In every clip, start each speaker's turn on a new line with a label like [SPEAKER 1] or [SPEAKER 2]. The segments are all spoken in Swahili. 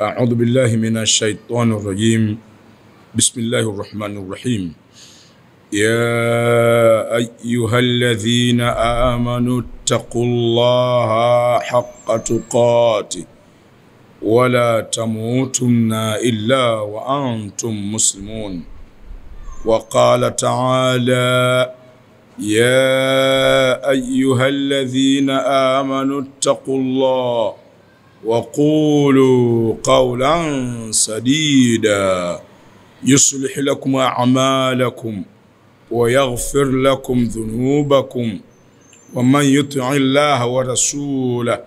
[SPEAKER 1] أعوذ بالله من الشيطان الرجيم. بسم الله الرحمن الرحيم. يا أيها الذين آمنوا اتقوا الله حق تقاته ولا تموتن إلا وأنتم مسلمون. وقال تعالى: يا أيها الذين آمنوا اتقوا الله وقولوا قولا سديدا يصلح لكم أعمالكم ويغفر لكم ذنوبكم ومن يطع الله ورسوله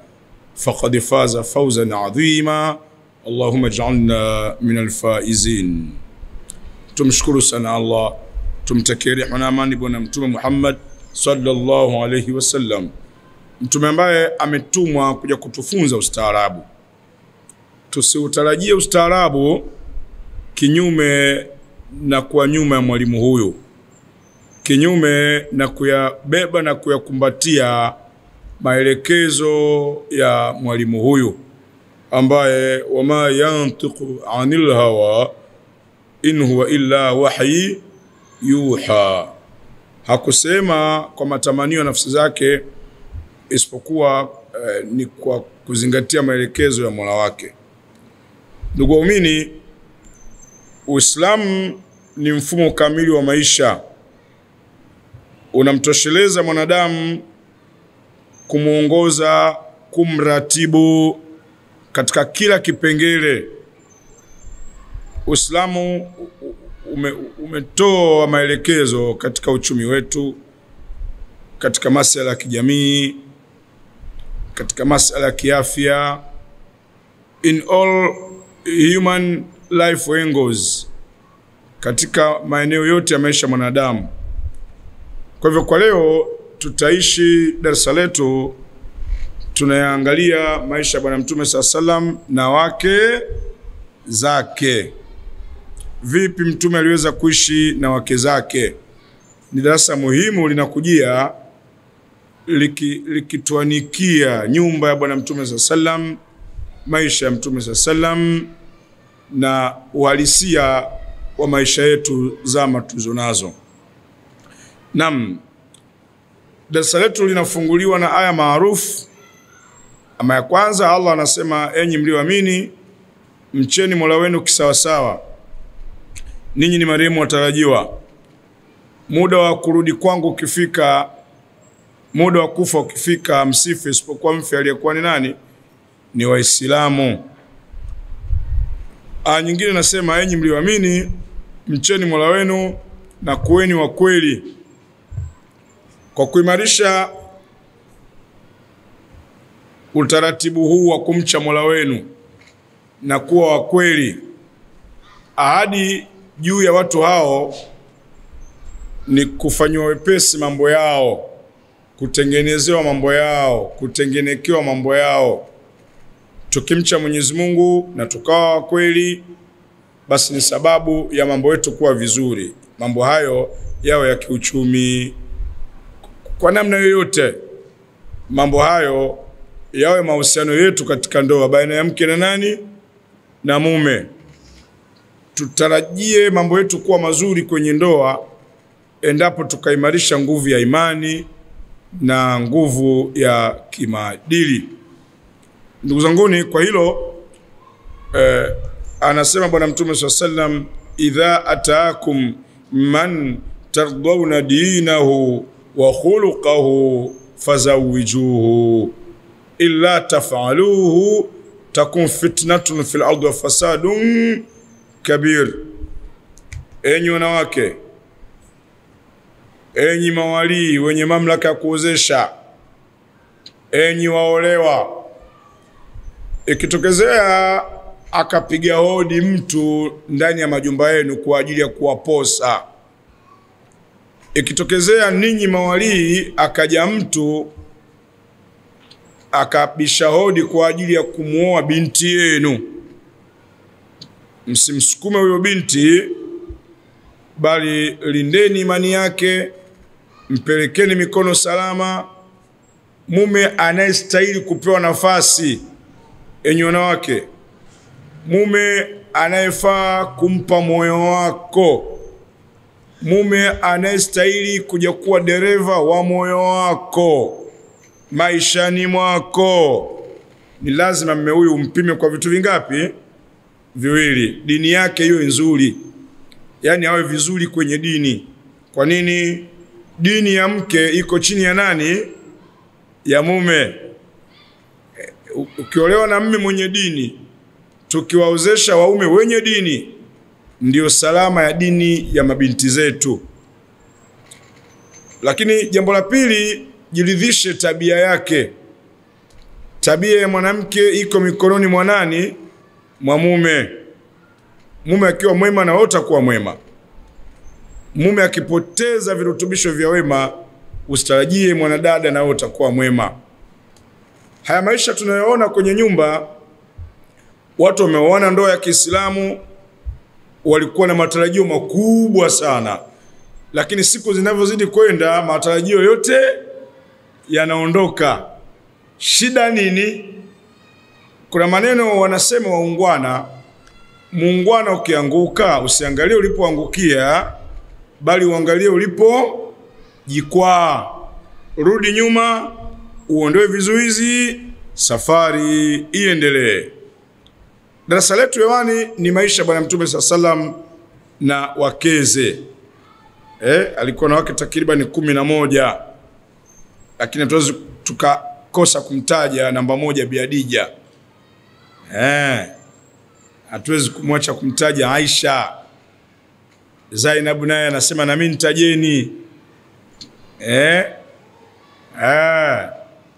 [SPEAKER 1] فقد فاز فوزا عظيما. اللهم اجعلنا من الفائزين. تمشكر سنة الله، tumtakie na amani bwana mtume Muhammad sallallahu alayhi wasallam, mtume ambaye ametumwa kuja kutufunza ustaarabu. Tusiutarajie ustaarabu kinyume na kwa nyuma ya mwalimu huyo, kinyume na kuyabeba na kuyakumbatia maelekezo ya mwalimu huyo ambaye wama yantiqu anil hawa in huwa illa wahyi yuha. Hakusema kwa matamanio ya nafsi zake isipokuwa ni kwa kuzingatia maelekezo ya Mola wake. Ndugu waumini, Uislamu ni mfumo kamili wa maisha, unamtosheleza mwanadamu kumuongoza, kumratibu katika kila kipengele. Uislamu umetoa maelekezo katika uchumi wetu, katika masuala ya kijamii, katika masuala ya kiafya, in all human life angles, katika maeneo yote ya maisha mwanadamu. Kwa hivyo kwa leo tutaishi darasa letu, tunayaangalia maisha ya bwana mtume sallam na wake zake. Vipi mtume aliweza kuishi na wake zake? Ni darasa muhimu linakujia likituanikia nyumba ya bwana mtume sallam, maisha ya mtume sallam na uhalisia wa maisha yetu zama tulizonazo. Naam, darasa letu linafunguliwa na aya maarufu. Ama ya kwanza, Allah anasema: enyi mlioamini, mcheni Mola wenu kisawasawa, ninyi ni marehemu watarajiwa. Muda wa kurudi kwangu ukifika, muda wa kufa ukifika, msife isipokuwa mfe aliyekuwa ni nani? Ni Waislamu. Aya nyingine nasema: enyi mlioamini, mcheni Mola wenu na kuweni wa kweli. Kwa kuimarisha utaratibu huu wa kumcha Mola wenu na kuwa wa kweli, ahadi juu ya watu hao ni kufanywa wepesi mambo yao, kutengenezewa mambo yao, kutengenekewa mambo yao. Tukimcha Mwenyezi Mungu na tukawa kweli, basi ni sababu ya mambo yetu kuwa vizuri. Mambo hayo yawe ya kiuchumi, kwa namna yoyote. Mambo hayo yawe mahusiano yetu katika ndoa baina ya mke na nani? Na mume. Tutarajie mambo yetu kuwa mazuri kwenye ndoa endapo tukaimarisha nguvu ya imani na nguvu ya kimaadili. Ndugu zanguni, kwa hilo anasema bwana mtume sallam: idha ataakum man tardawna dinahu wa khuluquhu fazawijuhu illa taf'aluhu takun fitnatun fil ardi wa fasadun kabir. Enyi wanawake, enyi mawali wenye mamlaka ya kuozesha, enyi waolewa, ikitokezea akapiga hodi mtu ndani ya majumba yenu kwa ajili ya kuwaposa, ikitokezea ninyi mawali akaja mtu akabisha hodi kwa ajili ya kumuoa binti yenu, msimsukume huyo binti, bali lindeni imani yake, mpelekeni mikono salama. Mume anayestahili kupewa nafasi, enyi wanawake, mume anayefaa kumpa moyo wako, mume anayestahili kuja kuwa dereva wa moyo wako maishani mwako, ni lazima mume huyu umpime kwa vitu vingapi? Viwili. Dini yake iwe nzuri, yani awe vizuri kwenye dini. Kwa nini? Dini ya mke iko chini ya nani? Ya mume. Ukiolewa na mume mwenye dini, tukiwaozesha waume wenye dini, ndio salama ya dini ya mabinti zetu. Lakini jambo la pili, jiridhishe tabia yake. Tabia ya mwanamke iko mikononi mwa nani? Mwa mume. Mume akiwa mwema na wewe utakuwa mwema. Mume akipoteza virutubisho vya wema, usitarajie mwanadada na wewe utakuwa mwema. Haya maisha tunayoona kwenye nyumba, watu wameoana ndoa ya Kiislamu, walikuwa na matarajio makubwa sana, lakini siku zinavyozidi kwenda matarajio yote yanaondoka. Shida nini? Kuna maneno wanasema waungwana, muungwana ukianguka usiangalie ulipoangukia, bali uangalie ulipo jikwaa. Rudi nyuma, uondoe vizuizi, safari iendelee. Darasa letu hewani ni maisha Bwana Mtume SAW na wakeze. Alikuwa na wake takriban 11, lakini hatuwezi tukakosa kumtaja namba 1 Bi Khadija. Hatuwezi kumwacha kumtaja Aisha. Zainab naye anasema na mimi nitajeni.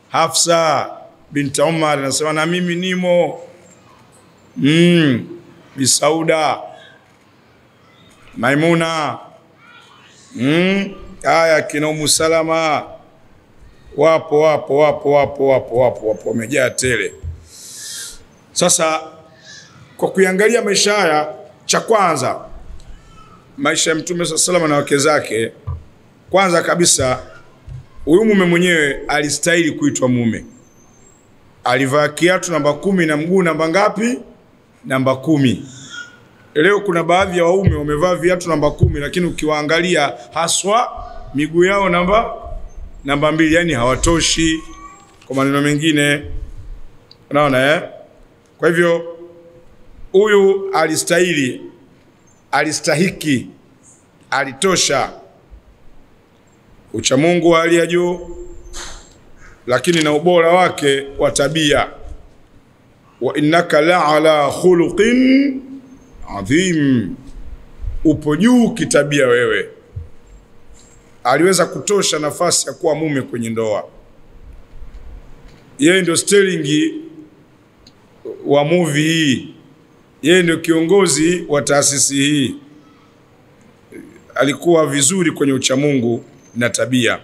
[SPEAKER 1] Hafsa binti Umar anasema na mimi nimo. Bi Sauda, Maimuna, kina Umu Salama, wapo wamejaa tele. Sasa kwa kuangalia maisha haya, cha kwanza maisha ya Mtume SAW na wake zake, kwanza kabisa huyu mume mwenyewe alistahili kuitwa mume. Alivaa kiatu namba 10 na mguu namba ngapi? Namba 10. Leo kuna baadhi ya waume wamevaa viatu namba 10, lakini ukiwaangalia haswa miguu yao namba 2, yani hawatoshi. Kwa maneno mengine, unaona Kwa hivyo huyu alistahili, alistahiki, alitosha ucha Mungu wa hali ya juu, lakini na ubora wake wa tabia. Wa innaka la'ala khuluqin adhim, upo juu kitabia wewe. Aliweza kutosha nafasi ya kuwa mume kwenye ndoa. Yeye ndio sterling wa movie hii, yeye ndio kiongozi wa taasisi hii. Alikuwa vizuri kwenye uchamungu na tabia.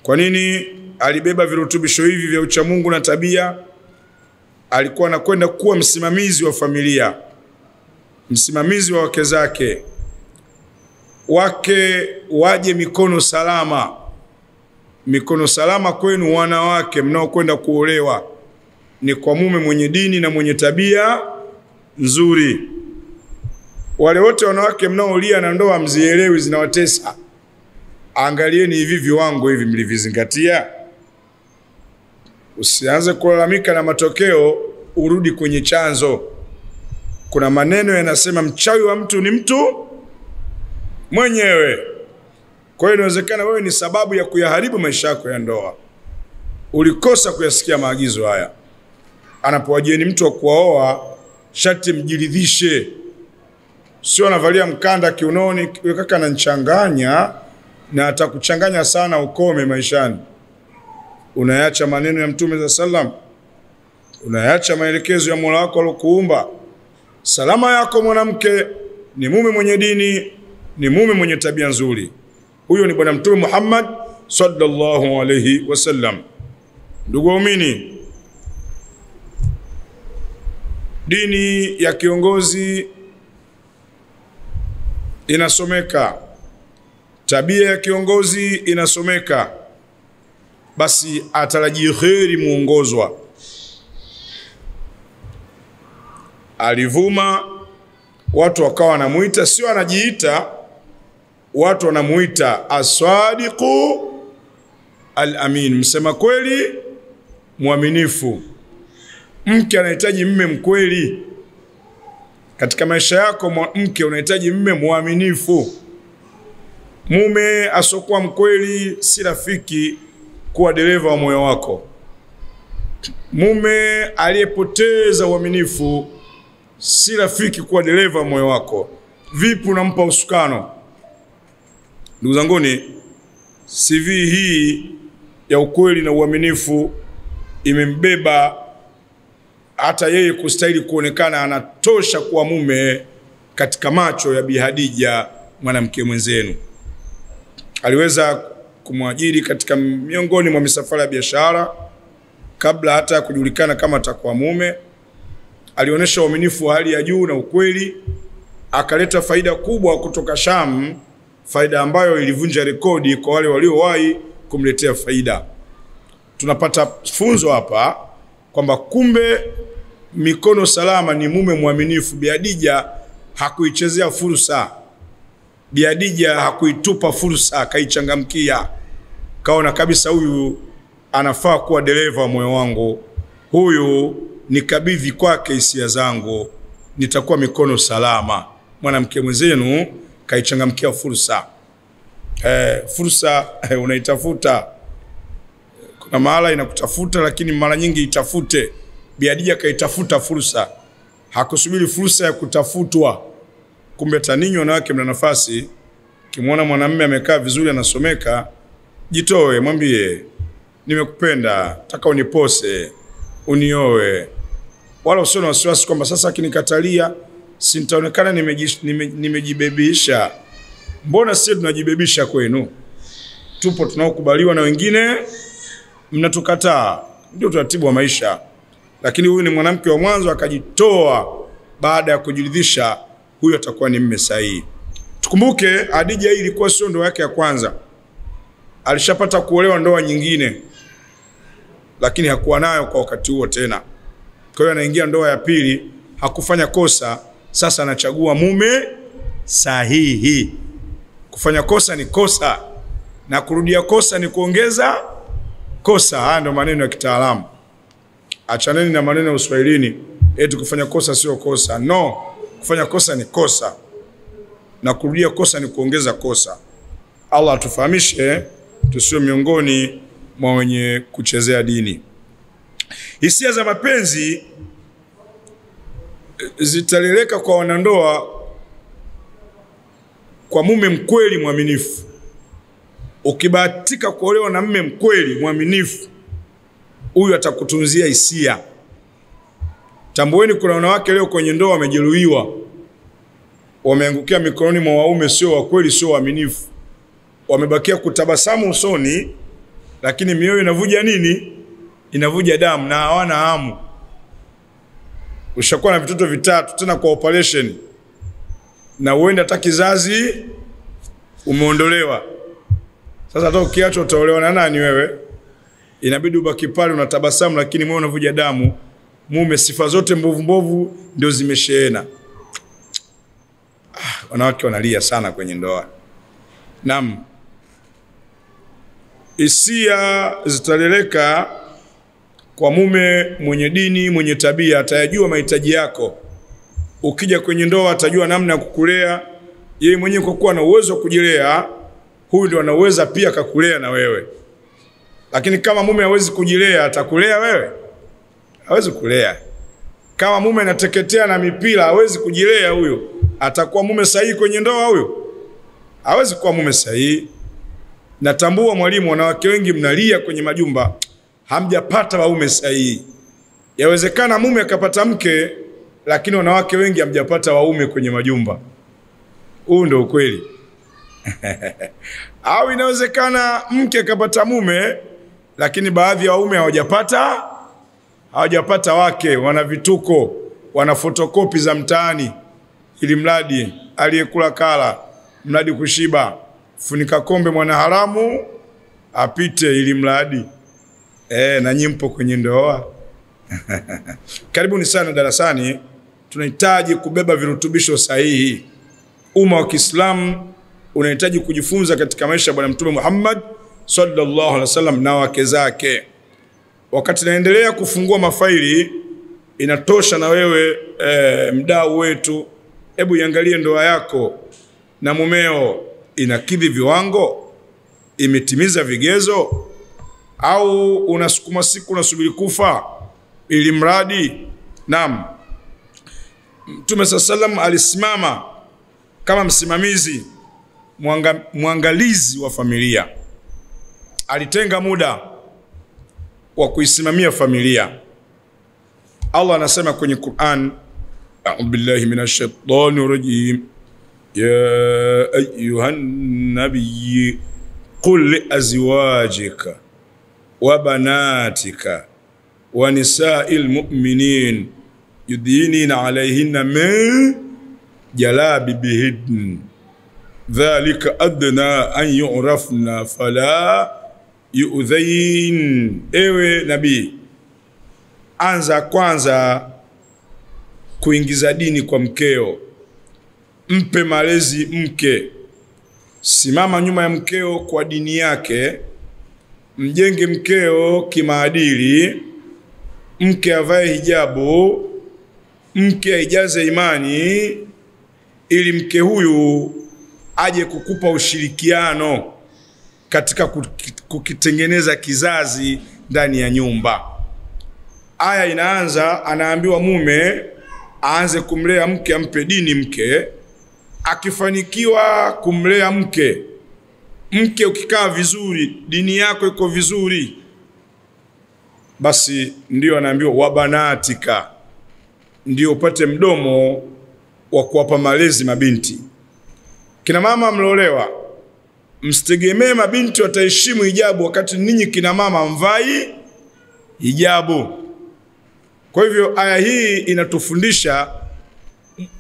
[SPEAKER 1] Kwa nini alibeba virutubisho hivi vya uchamungu na tabia? Alikuwa anakwenda kuwa msimamizi wa familia, msimamizi wa wake zake. Wake waje mikono salama. Mikono salama kwenu wanawake mnaokwenda kuolewa ni kwa mume mwenye dini na mwenye tabia nzuri. Wale wote wanawake mnaolia na ndoa mzielewi zinawatesa, angalieni hivi viwango hivi mlivizingatia. Usianze kulalamika na matokeo, urudi kwenye chanzo. Kuna maneno yanasema mchawi wa mtu ni mtu mwenyewe. Kwa hiyo inawezekana wewe ni sababu ya kuyaharibu maisha yako ya ndoa. Ulikosa kuyasikia maagizo haya. Anapowajieni mtu wa kuoa, sharti mjiridhishe. Sio anavalia mkanda kiunoni, kaka ananichanganya na atakuchanganya sana, ukome maishani. Unaacha maneno ya Mtume SAW, unaacha maelekezo ya Mola wako alokuumba. Salama yako mwanamke ni mume mwenye dini, ni mume mwenye tabia nzuri. Huyo ni Bwana Mtume Muhammad sallallahu alayhi wasallam. Ndugu waumini, dini ya kiongozi inasomeka, tabia ya kiongozi inasomeka, basi atarajie kheri muongozwa. alivuma, watu wakawa wanamuita, sio anajiita, watu wanamuita as-sadiqu al-amin, msema kweli muaminifu. Mke anahitaji mume mkweli. Katika maisha yako mke unahitaji mume muaminifu. Mume asokuwa mkweli si rafiki kuwa dereva wa moyo wako. Mume aliyepoteza uaminifu si rafiki kuwa dereva wa moyo wako. Vipi unampa usukano? Ndugu zanguni, CV hii ya ukweli na uaminifu imembeba hata yeye kustahili kuonekana anatosha kuwa mume katika macho ya Bi Hadija, mwanamke mwenzenu. Aliweza kumwajiri katika miongoni mwa misafara ya biashara kabla hata kujulikana kama atakuwa mume. Alionyesha uaminifu wa hali ya juu na ukweli, akaleta faida kubwa kutoka Sham, faida ambayo ilivunja rekodi kwa wale waliowahi kumletea faida. Tunapata funzo hapa kwamba kumbe mikono salama ni mume mwaminifu. Bi Hadija hakuichezea fursa. Bi Hadija hakuitupa fursa, kaichangamkia. Kaona kabisa huyu anafaa kuwa dereva wa moyo wangu. Huyu nikabidhi kwake hisia zangu, nitakuwa mikono salama. Mwanamke mwenzenu kaichangamkia fursa. Fursa unaitafuta. Kuna mahala inakutafuta lakini mara nyingi itafute. Bi Hadija kaitafuta fursa. Hakusubiri fursa ya kutafutwa. Kumbe taninyi wanawake mna nafasi. Kimwona mwanamume amekaa vizuri anasomeka, jitoe, mwambie nimekupenda, nataka unipose, unioe. Wala usio na wasiwasi kwamba sasa akinikatalia sintaonekana nimejibebisha. Mbona sisi tunajibebisha kwenu? Tupo tunaokubaliwa na wengine mnatukataa. Ndio utaratibu wa maisha. Lakini huyu ni mwanamke wa mwanzo akajitoa baada ya kujiridhisha huyo atakuwa ni mume sahihi. Tukumbuke Hadija hii ilikuwa sio ndoa yake ya kwanza. Alishapata kuolewa ndoa nyingine, lakini hakuwa nayo kwa wakati huo tena. Kwa hiyo anaingia ndoa ya pili, hakufanya kosa, sasa anachagua mume sahihi. Kufanya kosa ni kosa na kurudia kosa ni kuongeza kosa. Haya ndio maneno ya kitaalamu. Achaneni na maneno ya Uswahilini eti kufanya kosa sio kosa. No, kufanya kosa ni kosa na kurudia kosa ni kuongeza kosa. Allah atufahamishe tusio miongoni mwa wenye kuchezea dini. Hisia za mapenzi zitaleleka kwa wanandoa kwa mume mkweli mwaminifu. Ukibahatika kuolewa na mume mkweli mwaminifu, huyu atakutunzia hisia. Tambueni kuna wanawake leo kwenye ndoa wamejeruhiwa, wameangukia mikononi mwa waume sio wa kweli, sio waaminifu. Wamebakia kutabasamu usoni, lakini mioyo inavuja nini? Inavuja damu na hawana hamu. Ushakuwa na vitoto vitatu tena kwa operation, na uenda hata kizazi umeondolewa. Sasa hata ukiacho utaolewa na nani wewe? Inabidi ubaki pale unatabasamu lakini moyo unavuja damu. Mume sifa zote mbovu ndio zimesheena. Wanawake wanalia sana kwenye ndoa. Naam. Hisia zitaleleka kwa mume mwenye dini, mwenye tabia, atayajua mahitaji yako. Ukija kwenye ndoa atajua namna ya kukulea. Yeye mwenyewe kwa kuwa na uwezo wa kujilea, huyu ndio anaweza pia kukulea na wewe. Lakini kama mume hawezi kujilea, atakulea wewe? Hawezi kulea. Kama mume anateketea na mipira, hawezi kujilea huyo. Atakuwa mume sahihi kwenye ndoa huyo? Hawezi kuwa mume sahihi. Natambua mwalimu, wanawake wengi mnalia kwenye majumba, hamjapata waume sahihi. Yawezekana mume akapata mke, lakini wanawake wengi hamjapata waume kwenye majumba. Huu ndio ukweli. Au inawezekana mke akapata mume, lakini baadhi ya waume hawajapata wake, wana vituko, wana fotokopi za mtaani, ili mradi aliyekula kala, mradi kushiba, funika kombe mwana haramu apite ili mradi. Na nyimpo kwenye ndoa. Karibuni sana darasani. tunahitaji kubeba virutubisho sahihi. Umma wa Kiislamu unahitaji kujifunza katika maisha ya Bwana Mtume Muhammad sallallahu alaihi wasallam na wake zake. Wakati naendelea kufungua mafaili, inatosha na wewe mdau wetu, hebu iangalie ndoa yako na mumeo inakidhi viwango, imetimiza vigezo, au unasukuma siku unasubiri kufa ili mradi. Naam, Mtume sallam alisimama kama msimamizi, mwangalizi wa familia. Alitenga muda wa kuisimamia familia. Allah anasema kwenye Qur'an, a'udhu billahi minash shaitani rajim, ya ayyuhan nabiy qul li azwajika wa banatika wa nisa'il mu'minin yudhinina alayhinna min jalabibihin dhalika adna an yu'rafna fala yu'dhain. Ewe nabii, anza kwanza kuingiza dini kwa mkeo. Mpe malezi mke, simama nyuma ya mkeo kwa dini yake, mjenge mkeo kimaadili, mke avae hijabu, mke aijaze imani, ili mke huyu aje kukupa ushirikiano katika kukitengeneza kizazi ndani ya nyumba. Aya inaanza, anaambiwa mume aanze kumlea mke, ampe dini mke. Akifanikiwa kumlea mke, mke ukikaa vizuri, dini yako iko vizuri, basi ndio anaambiwa wabanatika, ndio upate mdomo wa kuwapa malezi mabinti. Kina mama mlolewa, msitegemee mabinti wataheshimu hijabu wakati ninyi kina mama mvai hijabu. Kwa hivyo aya hii inatufundisha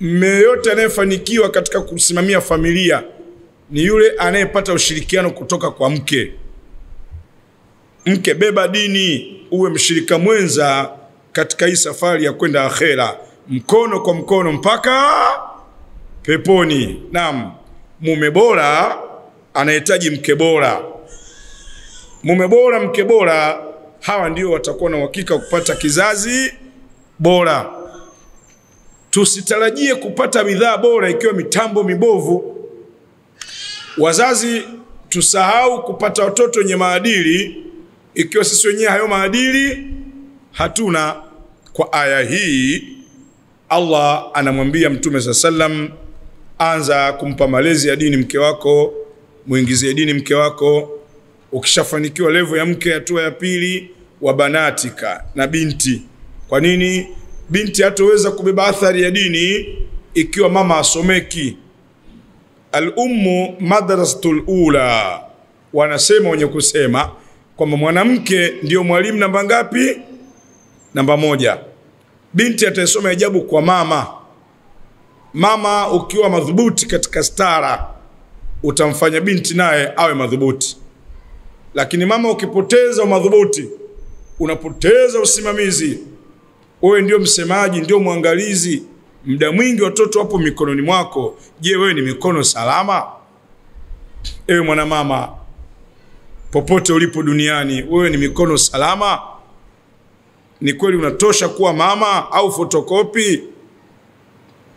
[SPEAKER 1] mume yote anayefanikiwa katika kusimamia familia ni yule anayepata ushirikiano kutoka kwa mke. Mke, beba dini, uwe mshirika mwenza katika hii safari ya kwenda akhera, mkono kwa mkono mpaka peponi. Naam, mume bora anahitaji mke bora. Mume bora, mke bora, hawa ndio watakuwa na uhakika kupata kizazi bora. Tusitarajie kupata bidhaa bora ikiwa mitambo mibovu. Wazazi tusahau kupata watoto wenye maadili ikiwa sisi wenyewe hayo maadili hatuna. Kwa aya hii Allah anamwambia Mtume sallam, anza kumpa malezi ya dini mke wako, muingizie dini mke wako. Ukishafanikiwa level ya mke, hatua ya pili, wa banatika, na binti. Kwa nini? Binti hataweza kubeba athari ya dini ikiwa mama asomeki. Al-ummu madrasatul ula. Wanasema wenye kusema kwamba mwanamke ndio mwalimu namba ngapi? Namba 1. Binti atasoma hijabu kwa mama. Mama ukiwa madhubuti katika stara, utamfanya binti naye awe madhubuti. Lakini mama ukipoteza madhubuti, unapoteza usimamizi. Wewe ndio msemaji, ndio mwangalizi, muda mwingi watoto wapo mikononi mwako. Je, wewe ni mikono salama? Ewe mwanamama, popote ulipo duniani, wewe ni mikono salama? Ni kweli unatosha kuwa mama au fotokopi?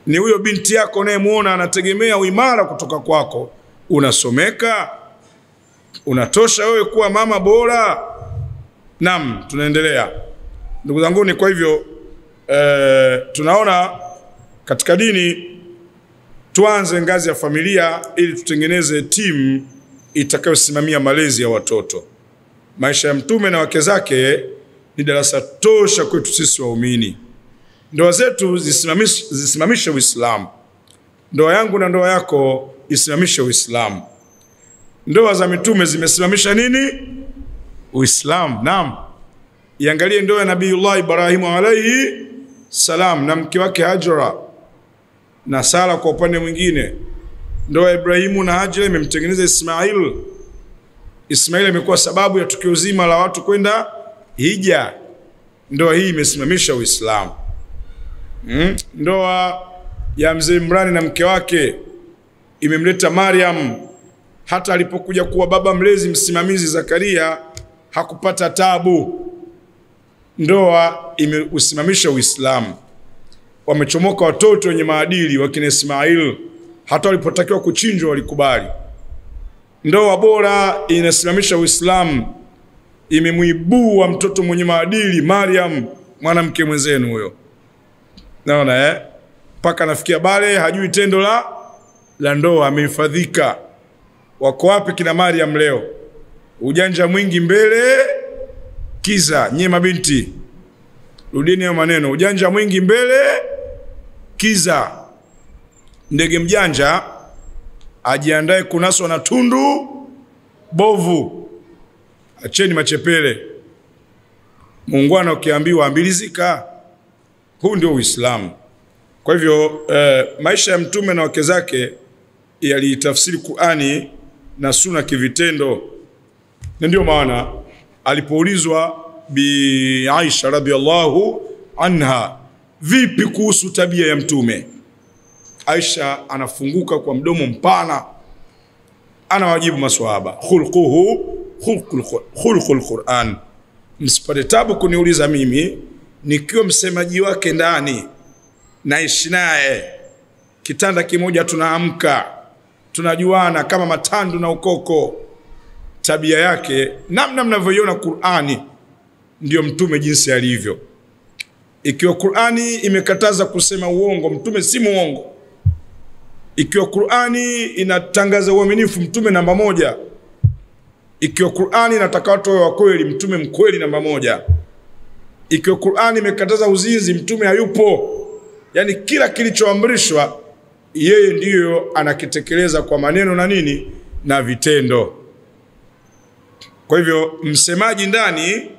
[SPEAKER 1] Ni huyo binti yako unayemuona anategemea uimara kutoka kwako, unasomeka? Unatosha wewe kuwa mama bora? Naam, tunaendelea. Ndugu zangu, ni kwa hivyo tunaona katika dini tuanze ngazi ya familia ili tutengeneze timu itakayosimamia malezi ya watoto. Maisha ya Mtume na wake zake ni darasa tosha kwetu sisi waumini. Ndoa zetu zisimamishe Uislamu. Ndoa yangu na ndoa yako isimamishe Uislamu. Ndoa za mitume zimesimamisha nini? Uislamu. Naam. Iangalie ndoa ya Nabiiullah Ibrahim alayhi salam na mke wake Hajara na Sara. Kwa upande mwingine, ndoa ya Ibrahimu na Hajara imemtengeneza Ismail. Ismail imekuwa sababu ya tukio zima la watu kwenda hija. Ndoa hii imesimamisha Uislamu. Ndoa ya mzee Imrani na mke wake imemleta Maryam. Hata alipokuja kuwa baba mlezi msimamizi Zakaria hakupata tabu. Ndoa imeusimamisha Uislamu. Wamechomoka watoto wenye maadili wakina Ismail, hata walipotakiwa kuchinjwa walikubali. Ndoa bora inasimamisha Uislamu. Imemuibua mtoto mwenye maadili Maryam, mwanamke mwenzenu huyo. Naona paka nafikia bale hajui tendo la ndoa, amehifadhika. Wako wapi kina Maryam leo? Ujanja mwingi mbele, kiza. Nyie mabinti, rudini hayo maneno. Ujanja mwingi mbele, kiza. Ndege mjanja ajiandae kunaswa na tundu bovu. Acheni machepele. Muungwana ukiambiwa ambilizika. Huu ndio Uislamu. Kwa hivyo maisha ya mtume na wake zake yalitafsiri Qur'ani na Sunna kivitendo. Na ndio maana alipoulizwa bi Aisha radhiallahu anha, vipi kuhusu tabia ya mtume? Aisha anafunguka kwa mdomo mpana, anawajibu maswahaba, khulquhu khulqul Qur'an. Msipate tabu kuniuliza mimi, nikiwa msemaji wake ndani, naishi naye kitanda kimoja, tunaamka, tunajuana kama matandu na ukoko. Tabia yake, namna mnavyoiona Qur'ani, ndio mtume jinsi alivyo. Ikiwa Qur'ani imekataza kusema uongo, mtume si muongo. Ikiwa Qur'ani inatangaza uaminifu, mtume namba moja. Ikiwa Qur'ani inataka watu wawe wa kweli, mtume mkweli namba moja. Ikiwa Qur'ani imekataza uzinzi, mtume hayupo. Yani kila kilichoamrishwa yeye ndiyo anakitekeleza kwa maneno na nini na vitendo. Kwa hivyo msemaji ndani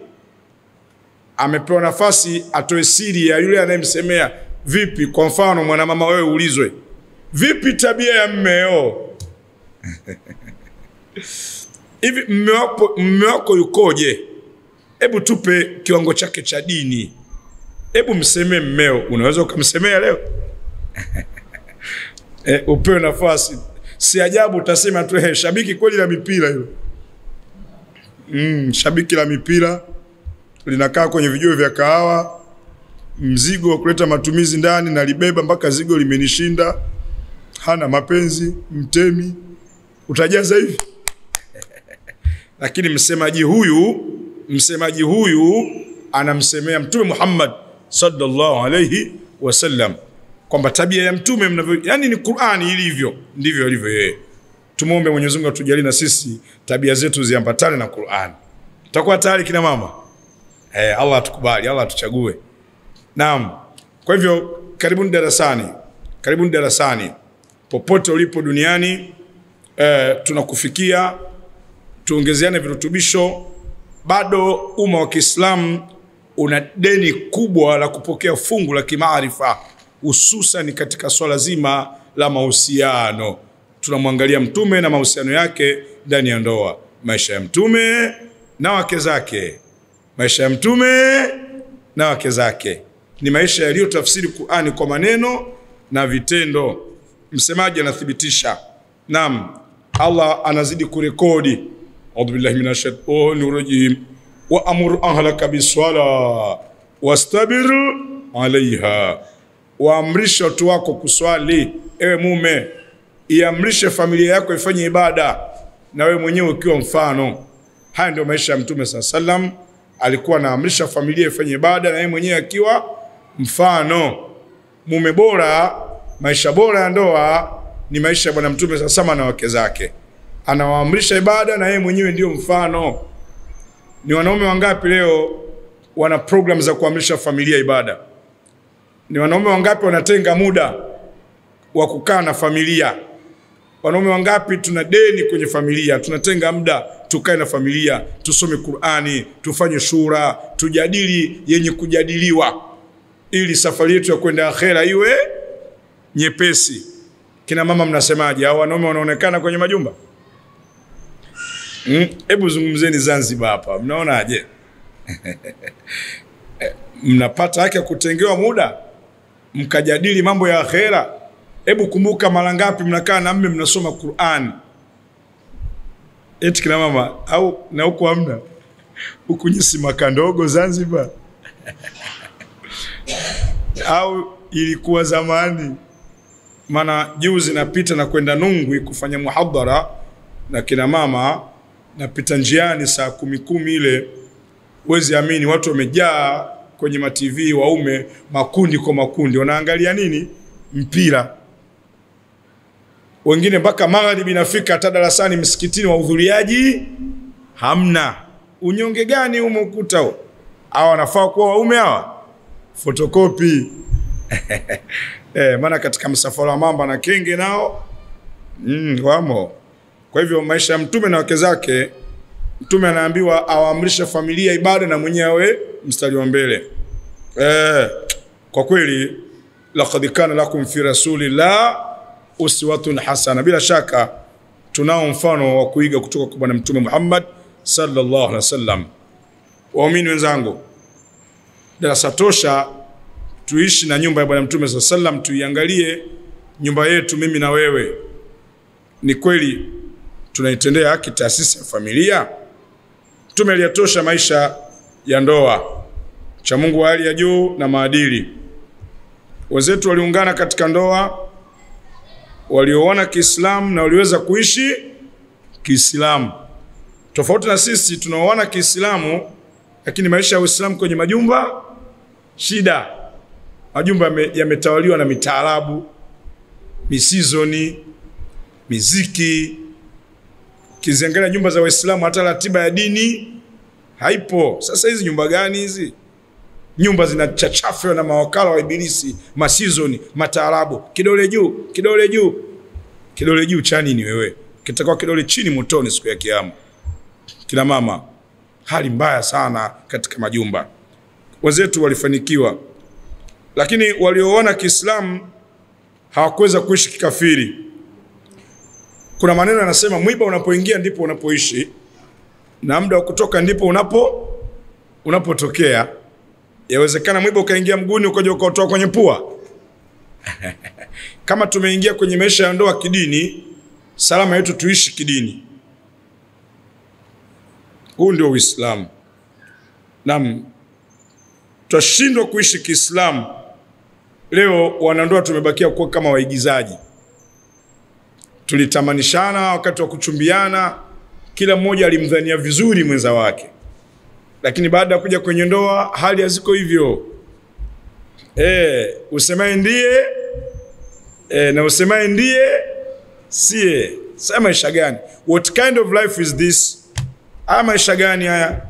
[SPEAKER 1] amepewa nafasi atoe siri ya yule anayemsemea. Vipi kwa mfano mwanamama wewe ulizwe, vipi tabia ya mmeo? Hivi mme wako yukoje? Hebu tupe kiwango chake cha dini. Hebu msemee mmeo. Unaweza ukamsemea leo? Upewe nafasi. Si ajabu utasema tu shabiki kweli la mipira hilo. Shabiki la mipira linakaa kwenye vijio vya kahawa, mzigo wa kuleta matumizi ndani na libeba mpaka zigo limenishinda, hana mapenzi, mtemi, utajaza hivi. Lakini msemaji huyu anamsemea Mtume Muhammad sallallahu alayhi wasallam kwamba tabia ya mtume yani ni Qur'ani ilivyo, ndivyo alivyo yeye. Tumuombe Mwenyezi Mungu atujalie na sisi tabia zetu ziambatane na Qur'an. Tutakuwa tayari kina mama. Allah atukubali, Allah atuchague. Naam. Kwa hivyo karibuni darasani. Karibuni darasani. Popote ulipo duniani tunakufikia, tuongezeane virutubisho. Bado umma wa Kiislamu una deni kubwa la kupokea fungu la kimaarifa, hususan katika swala zima la mahusiano. Tunamwangalia mtume na mahusiano yake ndani ya ndoa. Maisha ya mtume na wake zake. Maisha ya mtume na wake zake ni maisha yaliyotafsiri Qur'ani kwa maneno na vitendo. Msemaji anathibitisha. Naam, Allah anazidi kurekodi. A'udhu billahi minash shaitanir rajim. Wa amur ahlaka bis-sala wastabir 'alayha. Waamrisha watu wako kuswali. Ewe mume, iamrishe familia yako ifanye ibada na wewe mwenyewe ukiwa mfano. Haya ndio maisha ya Mtume sallam. Alikuwa anaamrisha familia ifanye ibada na yeye mwenyewe akiwa mfano. Mume bora, maisha bora ya ndoa ni maisha ya Bwana Mtume sallam na wake zake. Anawaamrisha ibada na yeye mwenyewe ndio mfano. Ni wanaume wangapi leo wana program za kuamrisha familia ibada? Ni wanaume wangapi wanatenga muda wa kukaa na familia? Wanaume wangapi tuna deni kwenye familia, tunatenga muda tukae na familia, tusome Qur'ani, tufanye shura, tujadili yenye kujadiliwa ili safari yetu ya kwenda akhera iwe nyepesi. Kina mama mnasemaje? Hao wanaume wanaonekana kwenye majumba? Hebu zungumzeni Zanzibar hapa. Mnaonaje? Mnapata haki ya kutengewa muda? mkajadili mambo ya akhera. Hebu kumbuka mara ngapi mnakaa na mme mnasoma Qur'an. Eti kina mama au na huko hamna. Huko nyisi Makandogo Zanzibar. Au ilikuwa zamani. Maana juzi napita na kwenda Nungwi kufanya muhadhara na kina mama, napita njiani saa 10 ile, wezi amini watu wamejaa kwenye ma TV, waume makundi kwa makundi wanaangalia nini? Mpira. Wengine mpaka magharibi inafika hata darasani msikitini wahudhuriaji hamna. Unyonge gani umekuta huo? Hawa wanafaa kuwa waume hawa? Fotokopi. Maana katika msafara wa mamba na kenge nao wamo. Kwa hivyo maisha ya mtume na wake zake, mtume anaambiwa awaamrishe familia ibada na mwenyewe mstari wa mbele. Kwa kweli laqad kana lakum fi rasulillah uswatun hasana. Bila shaka tunao mfano wa kuiga kutoka kwa bwana mtume Muhammad sallallahu alaihi wasallam. Waamini wenzangu, darasa tosha tuishi na nyumba ya bwana mtume sallallahu alaihi wasallam, tuiangalie nyumba yetu mimi na wewe. Ni kweli tunaitendea haki taasisi ya familia? Mtume aliyatosha maisha ya ndoa, cha Mungu wa hali ya juu na maadili. Wazetu waliungana katika ndoa, walioana Kiislamu na waliweza kuishi Kiislamu. Tofauti na sisi tunaoana Kiislamu lakini maisha ya Uislamu kwenye majumba shida. Majumba yametawaliwa na mitaarabu, misizoni, miziki. Kiziangalia nyumba za Waislamu hata ratiba ya dini haipo. Sasa hizi nyumba gani hizi? Nyumba zinachachafwa na mawakala wa ibilisi, masizoni, mataarabu, kidole juu, kidole juu. Kidole juu cha nini wewe? Kitakuwa kidole chini motoni siku ya kiyama. Kina mama, hali mbaya sana katika majumba. Wazetu walifanikiwa, lakini walioona Kiislamu hawakuweza kuishi kikafiri. Kuna maneno yanasema mwiba unapoingia ndipo unapoishi, na muda wa kutoka ndipo unapotokea. Yawezekana mwiba ukaingia mguuni ukaja ukatoa kwenye pua. Kama tumeingia kwenye maisha ya ndoa kidini, salama yetu tuishi kidini. Huu ndio Uislamu. Naam, tutashindwa kuishi Kiislamu. Leo wanandoa tumebakia kuwa kama waigizaji. Tulitamanishana wakati wa kuchumbiana, kila mmoja alimdhania vizuri mwenza wake. Lakini baada ya kuja kwenye ndoa hali haziko hivyo. Usemaye ndiye na usemaye ndiye sie. Sasa maisha gani? What kind of life is this? Maisha gani haya?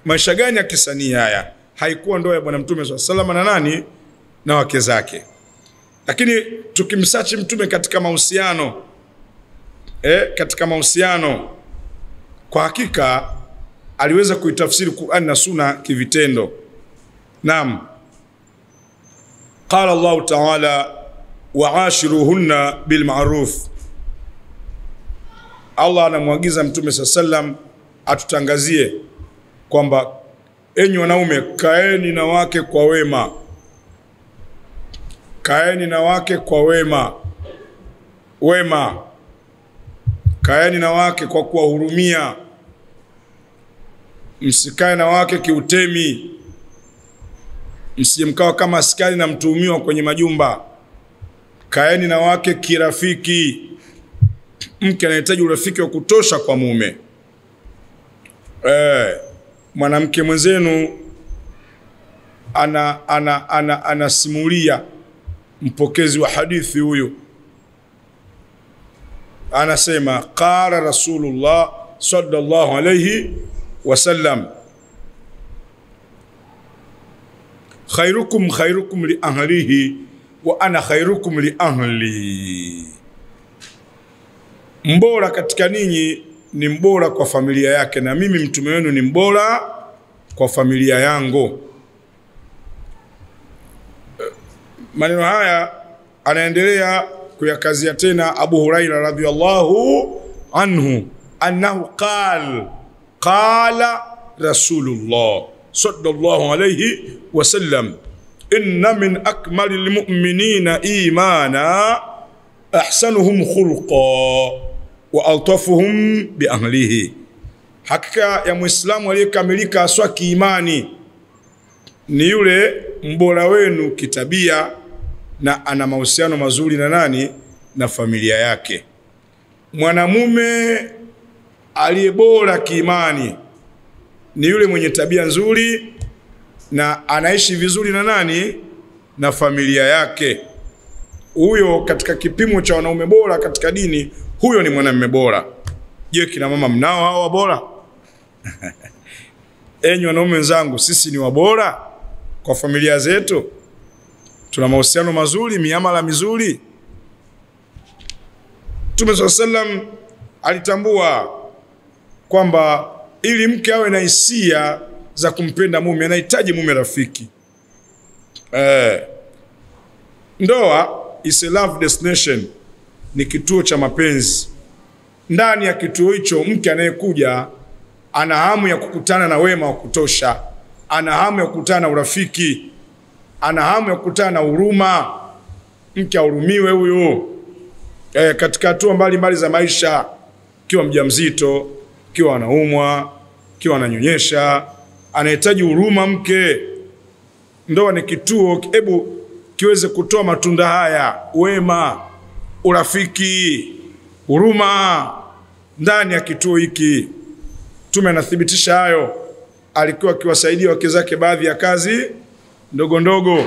[SPEAKER 1] Maisha gani ya kisanii haya? Haikuwa ndoa ya bwana mtume sallallahu alaihi wasallam na nani? Na wake zake. Lakini tukimsachi mtume katika mahusiano, katika mahusiano, kwa hakika aliweza kuitafsiri Qur'an na Sunna kivitendo. Naam. Qala Allah Ta'ala wa'ashiruhunna bil ma'ruf. Allah anamwagiza mtume sallam atutangazie kwamba enyi wanaume kaeni na wake kwa wema. Kaeni na wake kwa wema. Wema. Kaeni na wake kwa kuwahurumia. Msikae na wake kiutemi. Msijemkawa kama askari na mtuhumiwa kwenye majumba. Kaeni na wake kirafiki. Mke anahitaji urafiki wa kutosha kwa mume. Mwanamke mwenzenu anasimulia, mpokezi wa hadithi huyu anasema qala Rasulullah sallallahu alayhi wasallam khairukum li ahlihi wa ana khairukum li ahli. Mbora katika ninyi ni mbora kwa familia yake, na mimi mtume wenu ni mbora kwa familia yangu. Maneno haya anaendelea kuyakazia tena Abu Huraira radhiyallahu anhu annahu qala Rasulullah sallallahu alayhi wasallam inna min akmalil mu'minina imana ahsanuhum khulqa wa altafuhum bi ahlihi. Hakika ya Muislamu aliyekamilika aswa kiimani ni yule mbora wenu kitabia na ana mahusiano mazuri na nani? Na familia yake. Mwanamume aliyebora kiimani ni yule mwenye tabia nzuri na anaishi vizuri na nani? Na familia yake. Huyo katika kipimo cha wanaume bora katika dini, huyo ni mwanamume bora. Je, kina mama mnao hao bora? Enyi wanaume wenzangu, sisi ni wabora kwa familia zetu? Tuna mahusiano mazuri, miamala mizuri? Mtume sallam alitambua kwamba ili mke awe na hisia za kumpenda mume anahitaji mume rafiki. Ndoa is a love destination, ni kituo cha mapenzi. Ndani ya kituo hicho mke anayekuja ana hamu ya kukutana na wema wa kutosha, ana hamu ya kukutana na urafiki, ana hamu ya kukutana na huruma. Mke ahurumiwe huyo. Katika hatua mbalimbali za maisha, kiwa mjamzito, kiwa anaumwa, kiwa ananyonyesha, anahitaji huruma mke. Ndoa ni kituo, hebu kiweze kutoa matunda haya: wema, urafiki, huruma ndani ya kituo hiki. Mtume anathibitisha hayo. Alikuwa akiwasaidia wake zake baadhi ya kazi ndogo ndogo.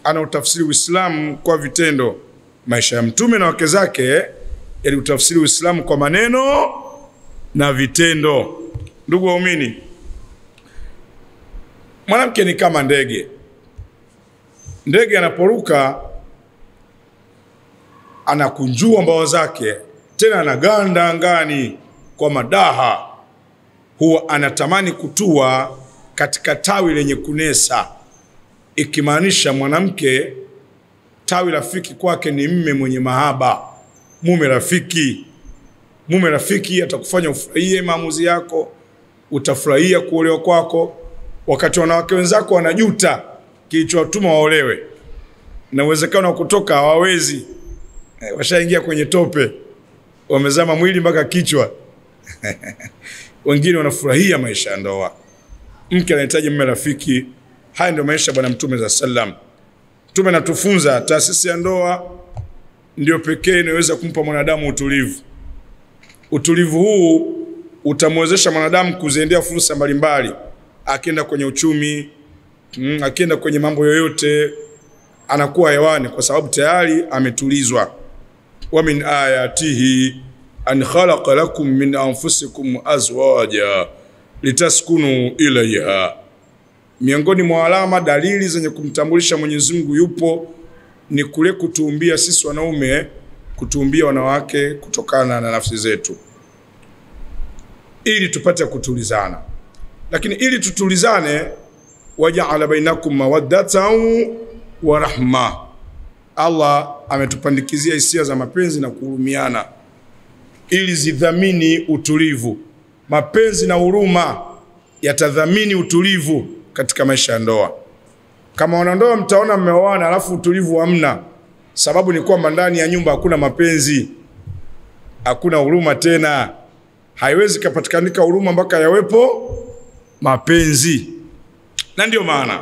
[SPEAKER 1] Anautafsiri Uislamu kwa vitendo. Maisha ya Mtume na wake zake yaliutafsiri Uislamu kwa maneno na vitendo. Ndugu waumini, mwanamke ni kama ndege. Ndege anaporuka anakunjua mbawa zake, tena anaganda angani kwa madaha. Huwa anatamani kutua katika tawi lenye kunesa, ikimaanisha mwanamke tawi rafiki kwake ni mme mwenye mahaba, mume rafiki. Mume rafiki atakufanya ufurahie maamuzi yako, utafurahia kuolewa kwako. Wakati wanawake wenzako wanajuta kilichowatuma waolewe, na uwezekano wa kutoka hawawezi, washaingia kwenye tope, wamezama mwili mpaka kichwa. Wengine wanafurahia maisha ya ndoa. Mke anahitaji mume rafiki. Haya ndio maisha bwana Mtume sallam. Mtume anatufunza taasisi ya ndoa ndio pekee inaweza kumpa mwanadamu utulivu. Utulivu huu utamwezesha mwanadamu kuziendea fursa mbalimbali. Akienda kwenye uchumi, akienda kwenye mambo yoyote, anakuwa hewani kwa sababu tayari ametulizwa. Wa min ayatihi an khalaqa lakum min anfusikum azwaja litaskunu ilayha. Miongoni mwa alama, dalili zenye kumtambulisha Mwenyezi Mungu yupo ni kule kutuumbia sisi wanaume, kutuumbia wanawake kutokana na nafsi zetu, ili tupate kutulizana. Lakini ili tutulizane, waja'ala bainakum mawaddatan wa rahma. Allah ametupandikizia hisia za mapenzi na kuhurumiana ili zidhamini utulivu. Mapenzi na huruma yatadhamini utulivu katika maisha ya ndoa. Kama wanandoa mtaona mmeoana alafu utulivu hamna, sababu ni kwamba ndani ya nyumba hakuna mapenzi, hakuna huruma tena. Haiwezi kupatikanika huruma mpaka yawepo mapenzi. Na ndio maana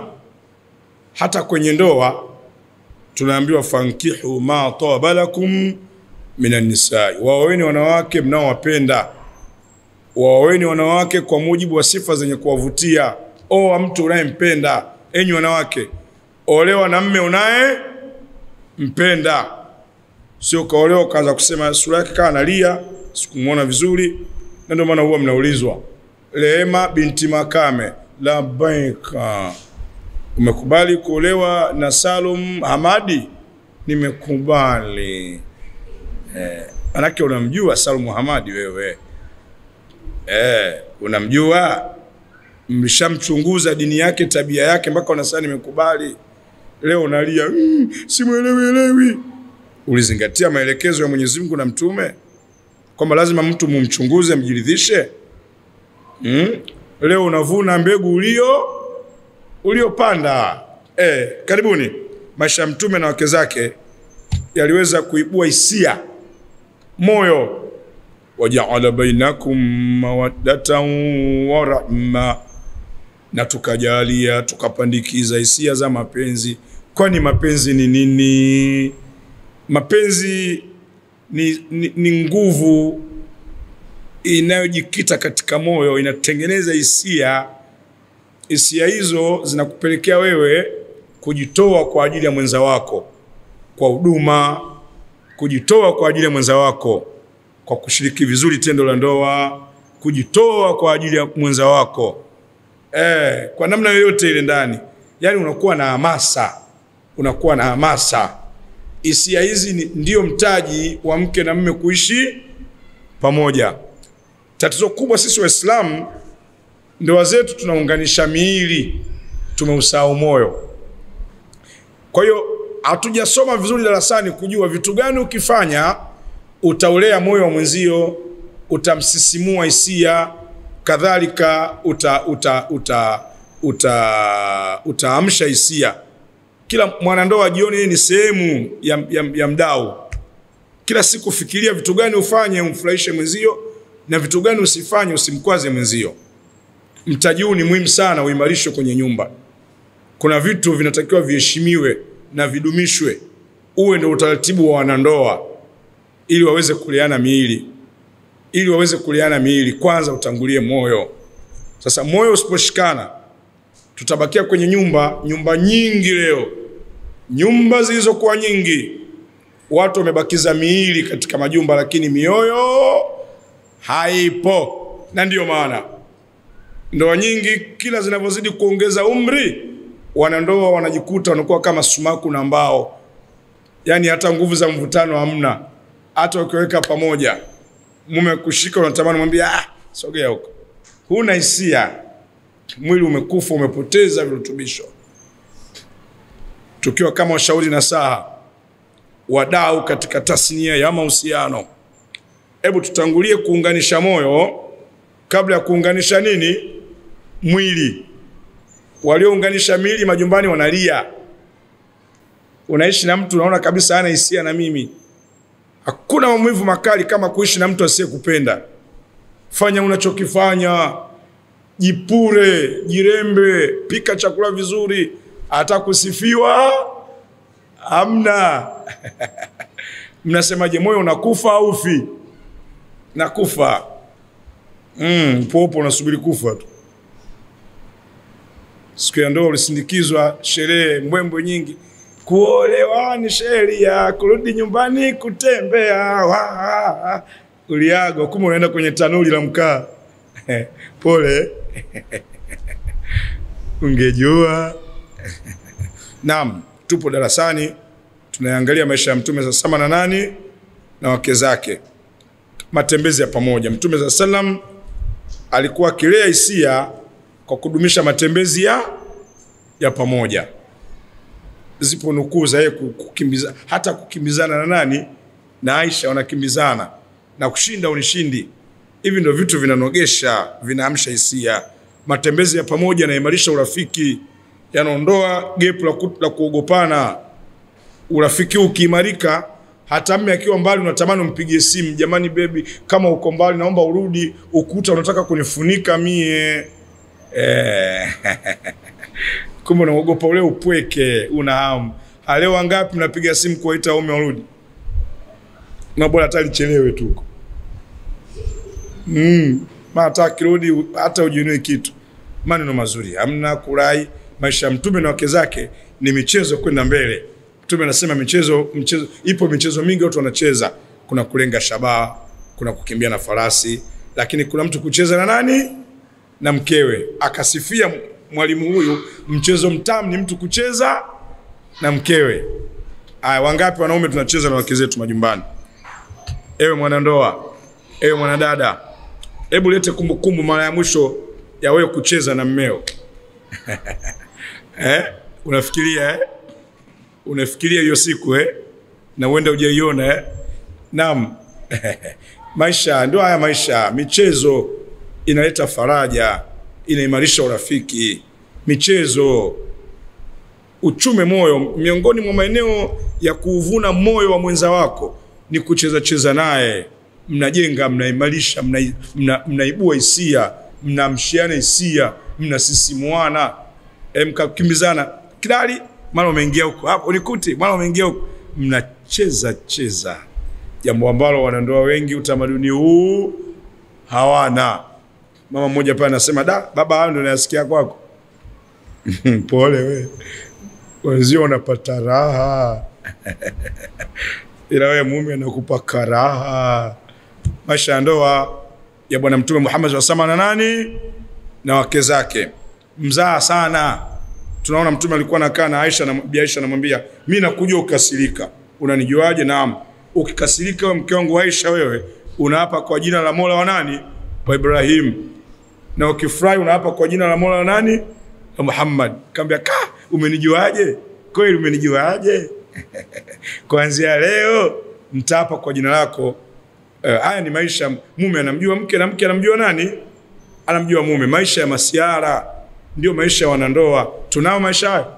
[SPEAKER 1] hata kwenye ndoa tunaambiwa fankihu ma taba lakum minan nisaa, waoeni wanawake mnaowapenda. Waoeni wanawake kwa mujibu wa sifa zenye kuwavutia. Oa mtu unayempenda. Enyi wanawake, olewa na mume unayempenda. Sio kaolewa kaanza kusema sura yake kaa analia, sikumuona vizuri. Na ndio maana huwa mnaulizwa, Rehema binti Makame, labaika, umekubali kuolewa na Salum Hamadi? Nimekubali. Manake unamjua Salum Hamadi wewe? Unamjua? Mshamchunguza dini yake, tabia yake, mpaka unasema nimekubali? Leo unalia simuelewi. Ulizingatia maelekezo ya Mwenyezi Mungu na Mtume kwamba lazima mtu mumchunguze, mjiridhishe? Leo unavuna mbegu uliopanda. Karibuni. Maisha ya Mtume na wake zake yaliweza kuibua hisia, moyo. Waja'ala bainakum mawaddatan wa rahma, na tukajalia tukapandikiza hisia za mapenzi. Kwani mapenzi ni nini? Mapenzi ni nguvu inayojikita katika moyo, inatengeneza hisia. Hisia hizo zinakupelekea wewe kujitoa kwa ajili ya mwenza wako kwa huduma, kujitoa kwa ajili ya mwenza wako kwa kushiriki vizuri tendo la ndoa, kujitoa kwa ajili ya mwenza wako kwa namna yoyote ile ndani. Yani unakuwa na hamasa. Hisia hizi ndio mtaji wa mke na mume kuishi pamoja. Tatizo kubwa sisi Waislamu, ndoa zetu tunaunganisha miili, tumeusahau moyo. Kwa hiyo hatujasoma vizuri darasani kujua vitu gani ukifanya utaulea moyo wa mwenzio, utamsisimua hisia, kadhalika utaamsha hisia. Kila mwanandoa ajione ni sehemu ya mdau. Kila siku fikiria vitu gani ufanye umfurahishe mwenzio na vitu gani usifanye usimkwaze mwenzio. Mtaji huu ni muhimu sana uimarishwe kwenye nyumba. Kuna vitu vinatakiwa viheshimiwe na vidumishwe. Uwe ndio utaratibu wa wanandoa ili waweze kuleana miili. Kwanza utangulie moyo. Sasa moyo usiposhikana, tutabakia kwenye nyumba nyingi leo. Nyumba zilizokuwa nyingi, watu wamebakiza miili katika majumba lakini mioyo haipo. Na ndio maana ndoa nyingi kila zinavyozidi kuongeza umri, wanandoa wanajikuta wanakuwa kama sumaku na mbao. Yani hata nguvu za mvutano hamna. Hata ukiweka pamoja, mume kushika unatamani mwambie sogea huko. Huna hisia. Mwili umekufa, umepoteza virutubisho. Tukiwa kama washauri na saha, wadau katika tasnia ya mahusiano, hebu tutangulie kuunganisha moyo kabla ya kuunganisha mwili. Waliounganisha miili majumbani wanalia. Unaishi na mtu unaona kabisa hana hisia na mimi. Hakuna maumivu makali kama kuishi na mtu asiyekupenda. Fanya unachokifanya, jipure, jirembe, pika chakula vizuri, hata kusifiwa hamna. Mnasemaje, moyo unakufa au ufi? Nakufa. Popo unasubiri kufa tu. Siku ya ndoa ulisindikizwa sherehe, mbwembwe nyingi. Kuolewa ni sheria, kurudi nyumbani kutembea. Uliaga kumbe unaenda kwenye tanuri la mkaa. Pole. Ungejua. Naam, tupo darasani tunaangalia maisha ya Mtume sallallahu na nani na wake zake. Matembezi ya pamoja. Mtume sallallahu alikuwa akilea hisia kwa kudumisha matembezi ya pamoja. Zipo nukuu za yeye kukimbiza, hata kukimbizana na nani? Na Aisha wanakimbizana. Na kushinda unishindi. Hivi ndio vitu vinanogesha, vinaamsha hisia. Matembezi ya pamoja yanaimarisha urafiki, yanaondoa gap la kuogopana. Urafiki ukiimarika, hata mume akiwa mbali unatamani umpigie simu, jamani baby, kama uko mbali naomba urudi, ukuta unataka kunifunika mie. Kumbe unaogopa ule upweke, una hamu. Leo wangapi mnapiga simu kuwaita waume warudi? Na bora hata lichelewe tu. Hata kirudi hata ujione kitu. Maneno mazuri, hamna kurai. Maisha ya Mtume na wake zake ni michezo kwenda mbele. Mtume anasema ipo michezo mingi watu wanacheza. Kuna kulenga shabaha, kuna kukimbia na farasi, lakini kuna mtu kucheza na nani? Na mkewe. Akasifia mwalimu huyu, mchezo mtamu ni mtu kucheza na mkewe. Wangapi wanaume tunacheza na wake zetu majumbani? Ewe mwanandoa, ewe mwanadada, hebu lete kumbukumbu mara ya mwisho ya wewe kucheza na mmeo. Unafikiria unafikiria hiyo siku na uende hujaiona Naam. Maisha ndio haya maisha. Michezo inaleta faraja, inaimarisha urafiki. Michezo uchume moyo. Miongoni mwa maeneo ya kuuvuna moyo wa mwenza wako ni kucheza cheza naye, mnajenga, mnaimarisha, mnaibua hisia, mnamshiana hisia, mnasisimuana, mkakimbizana kidali, mara umeingia huko, hapo unikuti, mara umeingia huko, mnacheza cheza, jambo ambalo wanandoa wengi utamaduni huu hawana. Mama mmoja pale anasema, da baba, hayo ndio nasikia kwako. Pole wewe, wenzio wanapata raha ila wewe mume anakupa karaha. Maisha ya ndoa ya Bwana Mtume Muhammad SAW na nani na wake zake, mzaa sana. Tunaona Mtume alikuwa anakaa na Aisha, na Bi Aisha anamwambia, mimi nakujua ukasirika. Unanijuaje? Naam, ukikasirika wewe mke wangu Aisha, wewe unaapa kwa jina la Mola wa nani? Wa Ibrahim. Na ukifurahi unaapa kwa jina la Mola wa nani? Wa Muhammad. Kaambia, umenijuaje? Kweli umenijuaje? Kuanzia leo mtapa kwa jina lako. Haya ni maisha, mume anamjua mke na mke anamjua nani? Anamjua mume. Maisha ya masiara ndio maisha ya wanandoa. Tunao maisha hayo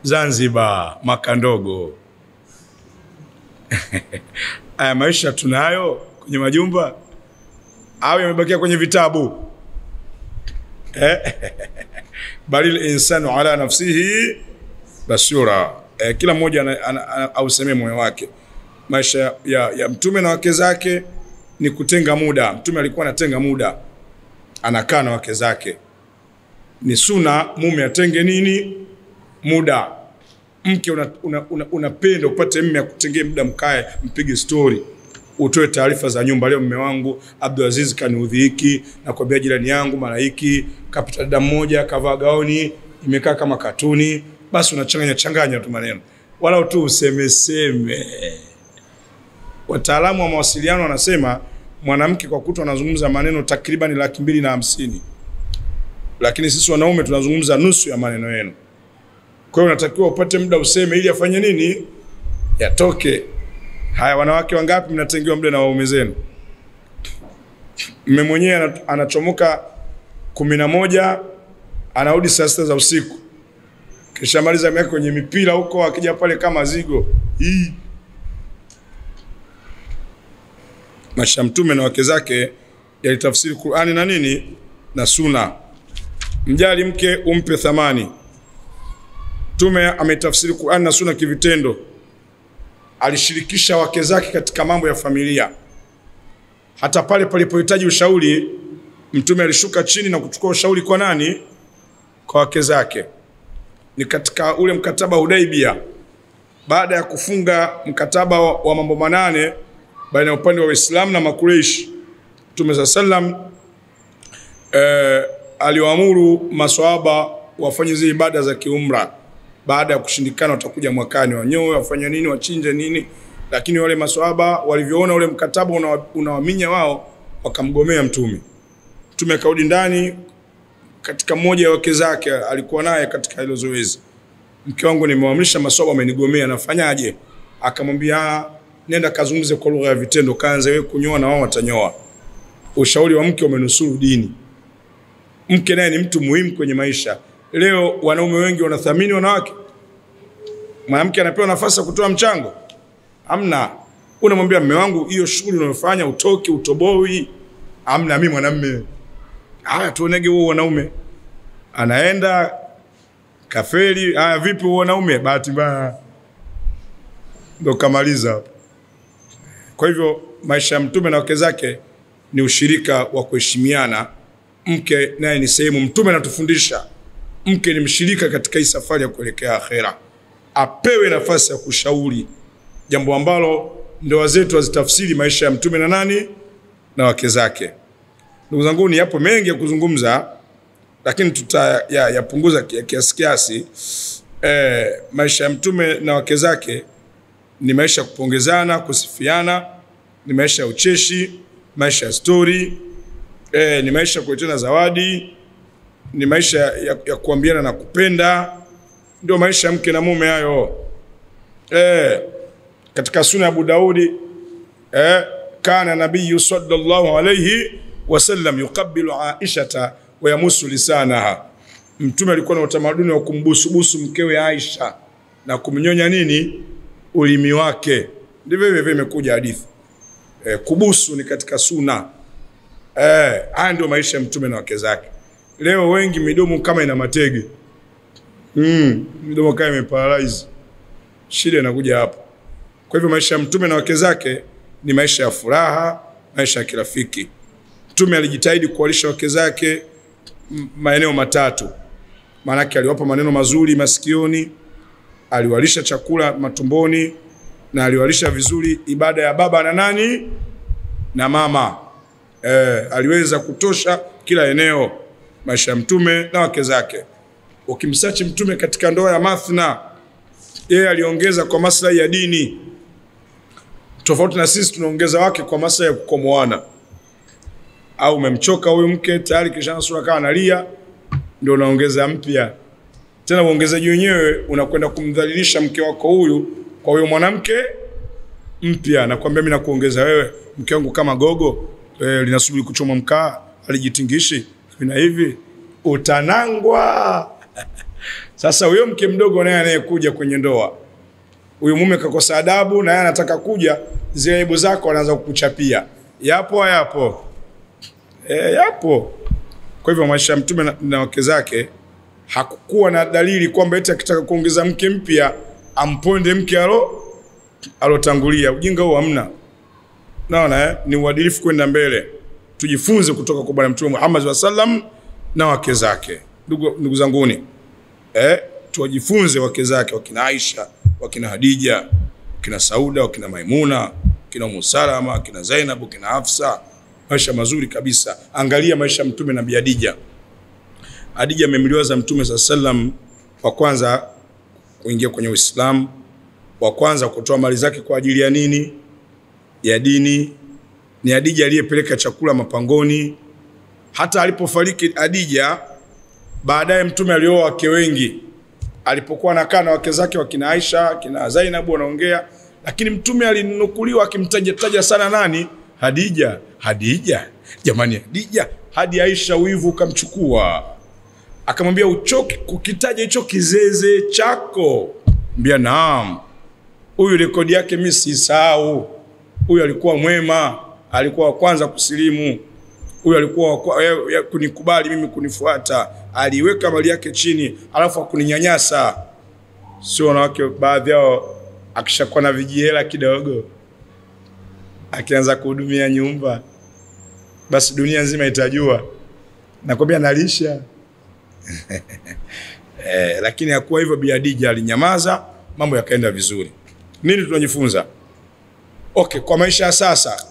[SPEAKER 1] Zanzibar, Makandogo. Haya maisha tunayo kwenye majumba au yamebakia kwenye vitabu? Bali insanu ala nafsihi basura. Kila mmoja auseme moyo wake. Maisha ya Mtume na wake zake ni kutenga muda. Mtume alikuwa anatenga muda, anakaa na wake zake. Ni sunna mume atenge nini? Muda. Mke unapenda upate mume akutengee muda, mkae mpige story, utoe taarifa za nyumba. Leo mume wangu Abdulaziz kaniudhi hiki, na kwambia jirani yangu Malaiki kapita dada mmoja kavaa gauni imekaa kama katuni. Basi unachanganya tu maneno, wala tu useme. Wataalamu wa mawasiliano wanasema mwanamke kwa kutwa anazungumza maneno takriban 250,000, lakini sisi wanaume tunazungumza nusu ya maneno yenu. Kwa hiyo unatakiwa upate muda useme ili afanye nini? Yatoke. Haya, wanawake wangapi mnatengewa muda na waume zenu? Mume mwenyewe anachomoka 11, anarudi saa 6 za usiku. Kisha maliza miaka kwenye mipira huko, akija pale kama zigo. Maisha Mtume na wake zake yalitafsiri Qur'ani na nini? Na Sunna. Mjali mke, umpe thamani. Mtume ametafsiri Qur'ani na Sunna kivitendo. Alishirikisha wake zake katika mambo ya familia. Hata pale palipohitaji ushauri, Mtume alishuka chini na kuchukua ushauri kwa nani? Kwa wake zake. Ni katika ule mkataba Hudaibia, baada ya kufunga mkataba wa mambo 8 baina ya upande wa Uislamu na Makureishi, Mtume sallam aliwaamuru maswahaba wafanye zile ibada za kiumra. Baada ya kushindikana watakuja mwakani wanyoe, wafanye nini, wachinje nini. Lakini wale maswahaba walivyoona ule mkataba unawaminya wao, wakamgomea Mtume. Mtume akarudi ndani, katika mmoja wa wake zake alikuwa naye katika hilo zoezi. Mke wangu nimewaamrisha, maswahaba wamenigomea, nafanyaje? Akamwambia, nenda kazungumze kwa lugha ya vitendo, kaanze wewe kunyoa na wao watanyoa. Ushauri wa mke umenusuru dini. Mke naye ni mtu muhimu kwenye maisha. Leo wanaume wengi wanathamini wanawake. Mwanamke anapewa nafasi ya kutoa mchango? Amna. Unamwambia mume wangu, hiyo shughuli unayofanya utoke utoboi. Amna, mimi mwanamume. Haya, tuonege huo wanaume. Anaenda kafeli. Haya, vipi huo wanaume? Bahati mbaya ndo kamaliza. Kwa hivyo maisha ya Mtume na wake zake ni ushirika wa kuheshimiana. Mke naye ni sehemu. Mtume anatufundisha mke ni mshirika katika hii safari ya kuelekea akhera. Apewe nafasi ya kushauri, jambo ambalo ndoa zetu hazitafsiri maisha ya Mtume na nani? Na wake zake. Ndugu zangu, ni yapo mengi ya kuzungumza, lakini tutayapunguza kiasi. Maisha ya Mtume na wake zake ni maisha ya kupongezana, kusifiana, ni maisha ya ucheshi, maisha ya story, ni maisha ya kuleteana zawadi, ni maisha ya kuambiana na kupenda. Ndio maisha ya mke na mume hayo. Katika Sunna ya Abu Daudi, kana Nabii sallallahu alayhi wasallam yuqabbilu Aisha wa yamusu lisanaha. Mtume alikuwa na utamaduni wa kumbusu mkewe Aisha na kumnyonya nini? Ulimi wake. Ndivyo hivyo imekuja hadithi. Kubusu ni katika sunna. Haya ndio maisha ya Mtume na wake zake. Leo wengi midomo kama ina matege. Midomo kama imeparalyze. Shida inakuja hapo. Kwa hivyo maisha ya Mtume na wake zake ni maisha ya furaha, maisha ya kirafiki. Mtume alijitahidi kuwalisha wake zake maeneo matatu. Maana aliwapa maneno mazuri masikioni, aliwalisha chakula matumboni, na aliwalisha vizuri ibada ya baba na nani? Na mama. Aliweza kutosha kila eneo maisha ya Mtume na wake zake. Ukimsachi Mtume katika ndoa ya mathna, yeye aliongeza kwa maslahi ya dini. Tofauti na sisi tunaongeza wake kwa maslahi ya kukomoana. Au umemchoka huyu mke tayari kisha sura kama analia, ndio unaongeza mpya. Tena uongezaji wenyewe unakwenda kumdhalilisha mke wako huyu kwa huyo mwanamke mpya. Nakwambia mimi nakuongeza wewe, mke wangu kama gogo linasubiri kuchoma mkaa, alijitingishi na hivi utanangwa. Sasa huyo mke mdogo naye anayekuja kwenye ndoa, huyo mume kakosa adabu na yeye anataka kuja, zile aibu zako anaanza kukuchapia. Yapo hayapo? Yapo. Kwa hivyo maisha ya Mtume na wake zake hakukuwa na dalili kwamba eti akitaka kuongeza mke mpya amponde mke alotangulia. Ujinga huo hamna. Naona ni uadilifu kwenda mbele. Tujifunze kutoka kwa Bwana Mtume Muhammad sallam na wake zake. Ndugu zanguni, tuwajifunze wake zake, wakina Aisha, wakina Hadija, wakina Sauda, wakina Maimuna, wakina Ummu Salama, wakina Zainab, wakina Hafsa. Maisha mazuri kabisa. Angalia maisha ya Mtume na Bi Hadija. Hadija amemliwaza Mtume sallam wa kwanza kuingia kwenye Uislamu, wa kwanza kutoa mali zake kwa ajili ya nini? Ya dini. Ni Hadija aliyepeleka chakula mapangoni. Hata alipofariki Hadija, baadaye Mtume alioa wake wengi. Alipokuwa anakaa na wake zake wakina Aisha, kina Zainab wanaongea, lakini Mtume alinukuliwa akimtaja sana nani? Hadija. Hadija. Jamani Hadija. Hadi Aisha wivu kamchukua. Akamwambia uchoki kukitaja hicho kizeze chako. Mbia naam. Huyu rekodi yake mimi sisahau. Huyu alikuwa mwema, alikuwa wa kwanza kusilimu. Huyu alikuwa kunikubali mimi, kunifuata. Aliweka mali yake chini, alafu akuninyanyasa. Sio wanawake baadhi yao akishakuwa na vijihela kidogo, akianza kuhudumia nyumba, basi dunia nzima itajua. Nakwambia nalisha. Lakini hakuwa hivyo. Bi Hadija alinyamaza, mambo yakaenda vizuri. Nini tunajifunza? Kwa maisha sasa,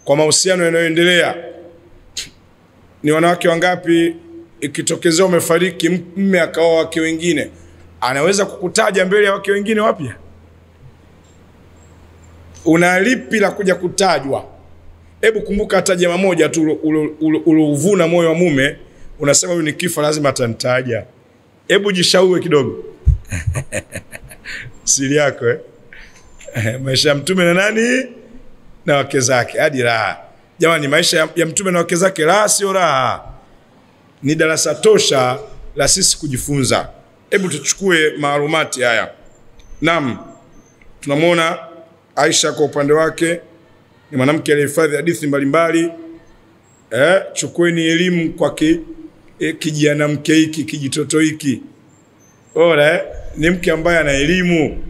[SPEAKER 1] kwa mahusiano yanayoendelea, ni wanawake wangapi ikitokezea umefariki mume akaoa wake wengine, anaweza kukutaja mbele ya wake wengine wapya? Unalipi la kuja kutajwa? Hebu kumbuka hata jamaa moja tu ulovuna moyo wa mume, unasema huyu nikifa lazima atanitaja. Hebu jishaue kidogo. Siri yako maisha ya Mtume na nani? Na wake zake. Hadi raha. Jamani, maisha ya Mtume na wake zake raha sio raha. Ni darasa tosha la sisi kujifunza. Hebu tuchukue maalumati haya. Naam. Tunamwona Aisha kwa upande wake ni mwanamke aliyehifadhi hadithi mbalimbali. Chukueni elimu kwa kijana mke hiki, kijitoto hiki. Ni mke ambaye ana elimu.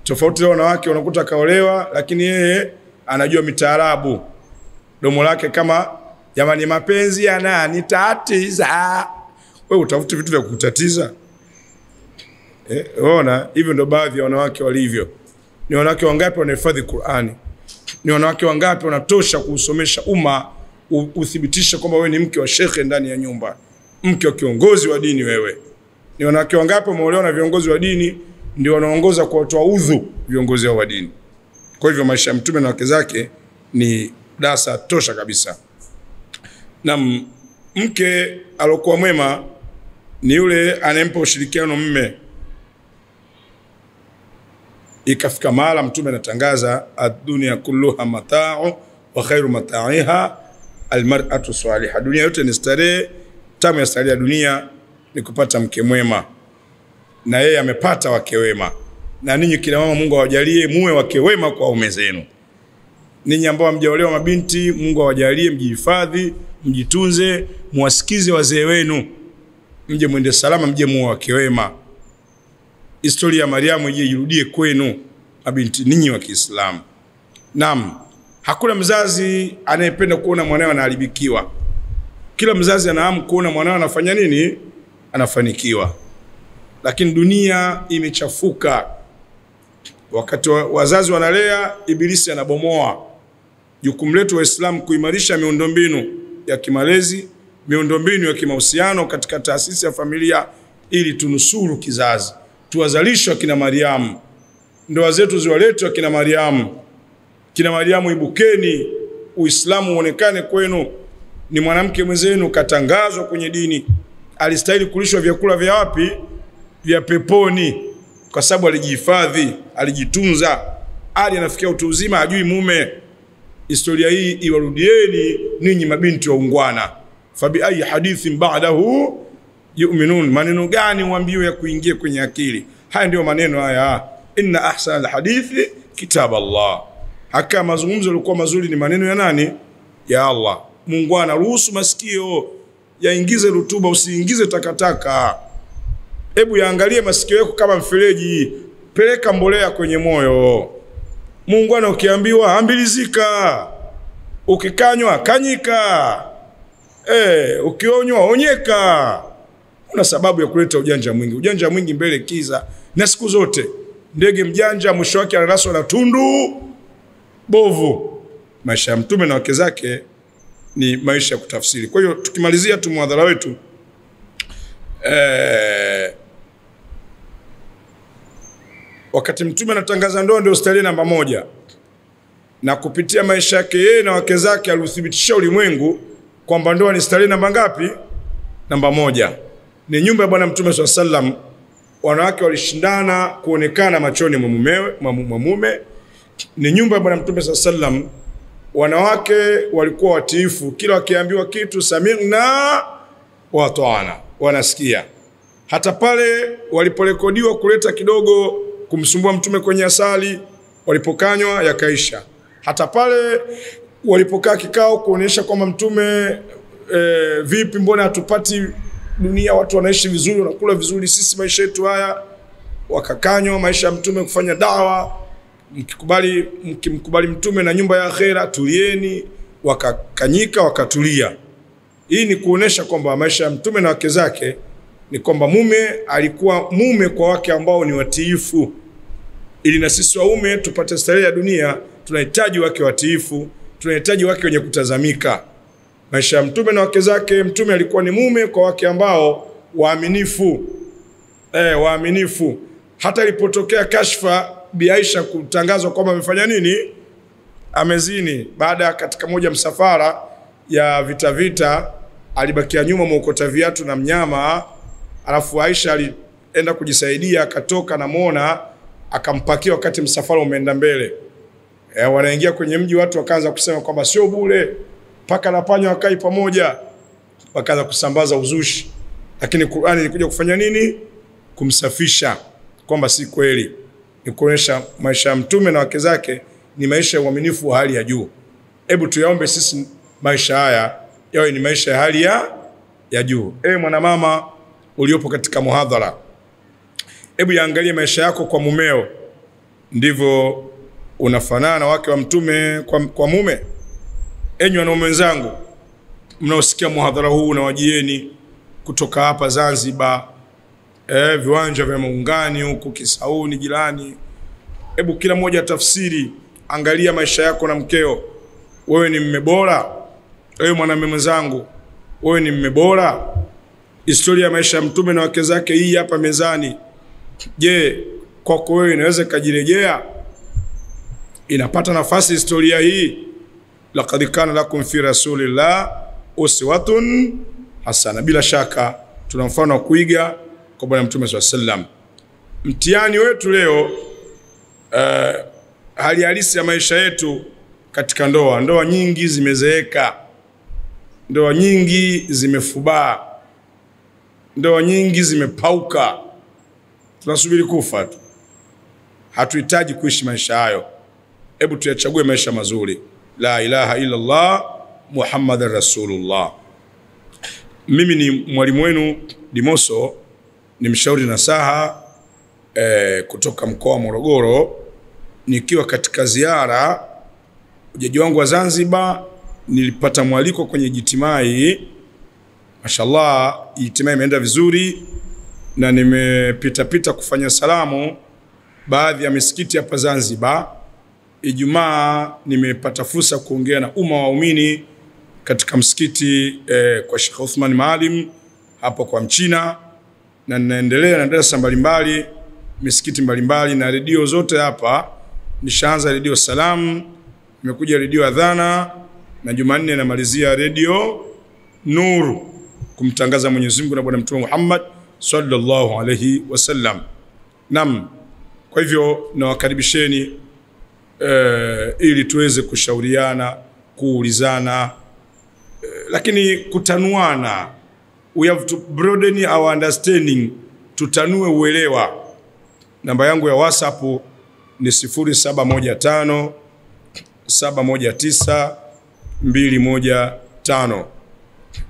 [SPEAKER 1] Tofauti na wanawake unakuta kaolewa lakini yeye anajua mitaarabu. Domo lake kama jamani mapenzi yananitatiza. Wewe utafuti vitu vya kukutatiza? Hivyo ndo baadhi ya wanawake walivyo. Ni wanawake wangapi wanahifadhi Qur'ani? Ni wanawake wangapi wanatosha kuusomesha umma, uthibitisha kwamba wewe ni mke wa shekhe ndani ya nyumba, mke wa kiongozi wa dini wewe? Ni wanawake wangapi wameolewa na viongozi wa dini ndio wanaongoza kwa kutoa udhu viongozi wa dini? Kwa hivyo maisha ya Mtume na wake zake ni darasa tosha kabisa. Na mke alokuwa mwema ni yule anempa ushirikiano mume. Ikafika mahala Mtume anatangaza ad-dunya kulluha mata'u wa khairu mata'iha al-mar'atu salihah. Dunia yote ni starehe, tamu ya starehe ya dunia ni kupata mke mwema, na yeye amepata wake wema. Na ninyi kina mama, Mungu awajalie muwe wake wema kwa waume zenu. Ninyi ambao hamjaolewa mabinti, Mungu awajalie mjihifadhi, mjitunze, muwasikize wazee wenu, mje mwende salama, mje muwe wake wema. Historia ya Mariamu irudie kwenu mabinti ninyi wa Kiislamu. Naam, hakuna mzazi anayependa kuona mwanae anaharibikiwa. Kila mzazi anahamu kuona mwanae anafanya nini? Anafanikiwa. Lakini dunia imechafuka. Wakati wazazi wanalea, ibilisi anabomoa. Jukumu letu Waislamu kuimarisha miundombinu ya kimalezi, miundombinu ya kimahusiano katika taasisi ya familia, ili tunusuru kizazi. Tuwazalishe kina Mariamu. Ndoa zetu ziwaletwe kina Mariamu. Kina Mariamu, ibukeni, Uislamu uonekane kwenu. Ni mwanamke mwenzenu katangazwa kwenye dini, alistahili kulishwa vyakula vya wapi? Vya peponi, kwa sababu alijihifadhi, alijitunza, hadi anafikia utu uzima hajui mume. Historia hii iwarudieni ninyi mabinti wa ungwana. Fabi ayi hadithin ba'dahu yu'minun. Maneno gani uambiwe ya kuingia kwenye akili? Haya ndio maneno haya. Inna ahsana alhadithi kitab Allah. Haka mazungumzo yalikuwa mazuri ni maneno ya nani? Ya Allah. Mungu anaruhusu masikio yaingize rutuba, usiingize takataka. Hebu yaangalie masikio yako kama mfereji, peleka mbolea kwenye moyo. Mungu ukiambiwa ambilizika, ukikanywa kanyika, ukionywa onyeka. Una sababu ya kuleta ujanja mwingi. Ujanja mwingi mbele kiza. Na siku zote ndege mjanja mwisho wake anaraswa na tundu bovu. Maisha ya Mtume na wake zake ni maisha ya kutafsiri. Kwa hiyo tukimalizia tu muhadhara wetu, wakati Mtume anatangaza ndoa ndio starehe namba 1, na kupitia maisha yake yeye na wake zake alithibitisha ulimwengu kwamba ndoa ni starehe namba ngapi? Namba 1. Ni nyumba ya Bwana Mtume SAW. Wanawake walishindana kuonekana machoni mwa mume. Ni nyumba ya Bwana Mtume SAW. Wanawake walikuwa watiifu, kila wakiambiwa kitu sami'na wa ata'na, wanasikia. Hata pale waliporekodiwa kuleta kidogo kumsumbua Mtume kwenye asali, walipokanywa yakaisha. Hata pale walipokaa kikao kuonesha kwamba Mtume vipi, mbona hatupati dunia, watu wanaishi vizuri, wanakula vizuri, sisi maisha yetu haya, wakakanywa maisha ya Mtume kufanya dawa. Mkimkubali Mtume na nyumba ya akhera, tulieni, wakakanyika, wakatulia. Hii ni kuonesha kwamba maisha ya Mtume na wake zake ni kwamba mume alikuwa mume kwa wake ambao ni watiifu. Ili na sisi waume tupate starehe ya dunia, tunahitaji wake watiifu, tunahitaji wake wenye kutazamika. Maisha ya Mtume na wake zake, Mtume alikuwa ni mume kwa wake ambao waaminifu. Waaminifu. Hata ilipotokea kashfa Bi Aisha kutangazwa kwamba amefanya nini? Amezini. Baada katika moja msafara ya vita alibakia nyuma muokota viatu na mnyama, alafu Aisha alienda kujisaidia, akatoka na muona, akampakia wakati msafara umeenda mbele. Wanaingia kwenye mji, watu wakaanza kusema kwamba sio bure, paka na panya wakai pamoja, wakaanza kusambaza uzushi. Lakini Qur'ani ilikuja kufanya nini? Kumsafisha kwamba si kweli. Ni kuonesha maisha ya Mtume na wake zake ni maisha ya uaminifu wa hali ya juu. Hebu tuyaombe sisi maisha haya yawe ni maisha ya hali ya juu. Mwanamama uliopo katika muhadhara, hebu yaangalie maisha yako kwa mumeo, ndivyo unafanana na wake wa Mtume kwa mume. Enyi wanaume wenzangu mnaosikia muhadhara huu, na wajieni kutoka hapa Zanzibar, viwanja vya Muungani huko Kisauni jirani. Hebu kila mmoja tafsiri, angalia maisha yako na mkeo. Wewe ni mume bora? Wewe mwanamume mwenzangu, wewe ni mume bora? Historia ya maisha ya Mtume na wake zake hii hapa mezani. Je, kwako wewe inaweza kujirejea? Inapata nafasi historia hii? Laqad kana lakum fi rasulillah uswatun hasana. Bila shaka tuna mfano wa kuiga kwa Bwana Mtume SAW. Mtihani wetu leo, hali halisi ya maisha yetu katika ndoa. Ndoa nyingi zimezeeka, ndoa nyingi zimefubaa, ndoa nyingi zimepauka, tunasubiri kufa tu. Hatuhitaji kuishi maisha hayo. Hebu tuyachague maisha mazuri. La ilaha illa Allah Muhammadur Rasulullah. Mimi ni mwalimu wenu Dimoso, ni mshauri nasaha kutoka mkoa wa Morogoro, nikiwa katika ziara. Ujaji wangu wa Zanzibar nilipata mwaliko kwenye ijtimai. Mashallah, ijtimai imeenda vizuri na nimepita kufanya salamu baadhi ya misikiti hapa Zanzibar. Ijumaa nimepata fursa kuongea na umma waumini katika msikiti kwa Sheikh Uthman Maalim hapo kwa Mchina, na ninaendelea na darasa mbalimbali misikiti mbalimbali na redio zote hapa. Nishaanza redio Salam, nimekuja redio Adhana, na Jumanne namalizia redio Nur kumtangaza Mwenyezi Mungu na Bwana Mtume Muhammad sallallahu alayhi wasallam. Naam, kwa hivyo nawakaribisheni ili tuweze kushauriana, kuulizana, lakini kutanuana. We have to broaden our understanding, tutanue uelewa. Namba yangu ya WhatsApp ni 0715 719 215.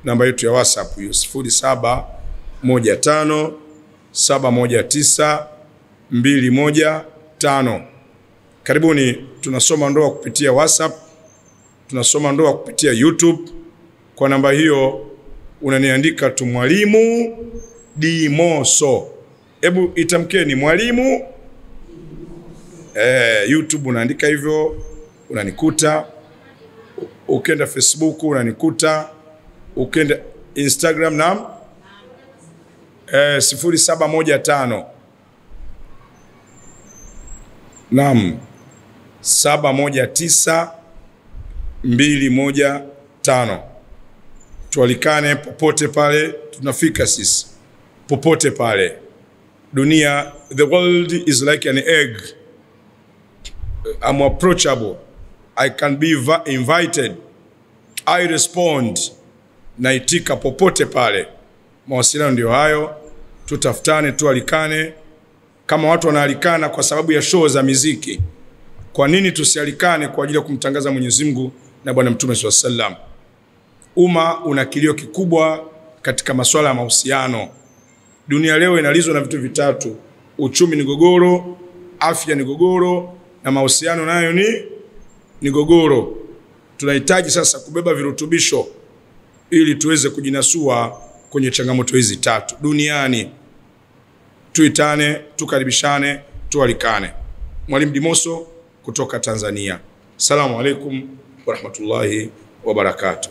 [SPEAKER 1] Namba yetu ya WhatsApp hiyo 0715 719 215. Karibuni. Tunasoma ndoa kupitia WhatsApp, tunasoma ndoa kupitia YouTube. Kwa namba hiyo unaniandika tu Mwalimu Dimoso. Hebu itamkeni Mwalimu. YouTube unaandika hivyo unanikuta. Ukenda Facebook unanikuta. Ukenda Instagram na 0715 naam 719 215. Tualikane popote pale, tunafika sisi popote pale. Dunia, the world is like an egg. I'm approachable. I can be invited. I respond. Naitika popote pale. Mawasiliano ndio hayo. Tutafutane, tualikane. Kama watu wanaalikana kwa sababu ya show za muziki, kwa nini tusialikane kwa ajili ya kumtangaza Mwenyezi Mungu na Bwana Mtume sallallahu alaihi wasallam? Umma una kilio kikubwa katika masuala ya mahusiano. Dunia leo inalizwa na vitu vitatu: uchumi ni gogoro, afya ni gogoro, na mahusiano nayo ni gogoro. Tunahitaji sasa kubeba virutubisho ili tuweze kujinasua kwenye changamoto hizi tatu duniani. Tuitane, tukaribishane, tualikane. Mwalimu Dimoso kutoka Tanzania. Assalamu alaikum wa rahmatullahi wa barakatuh.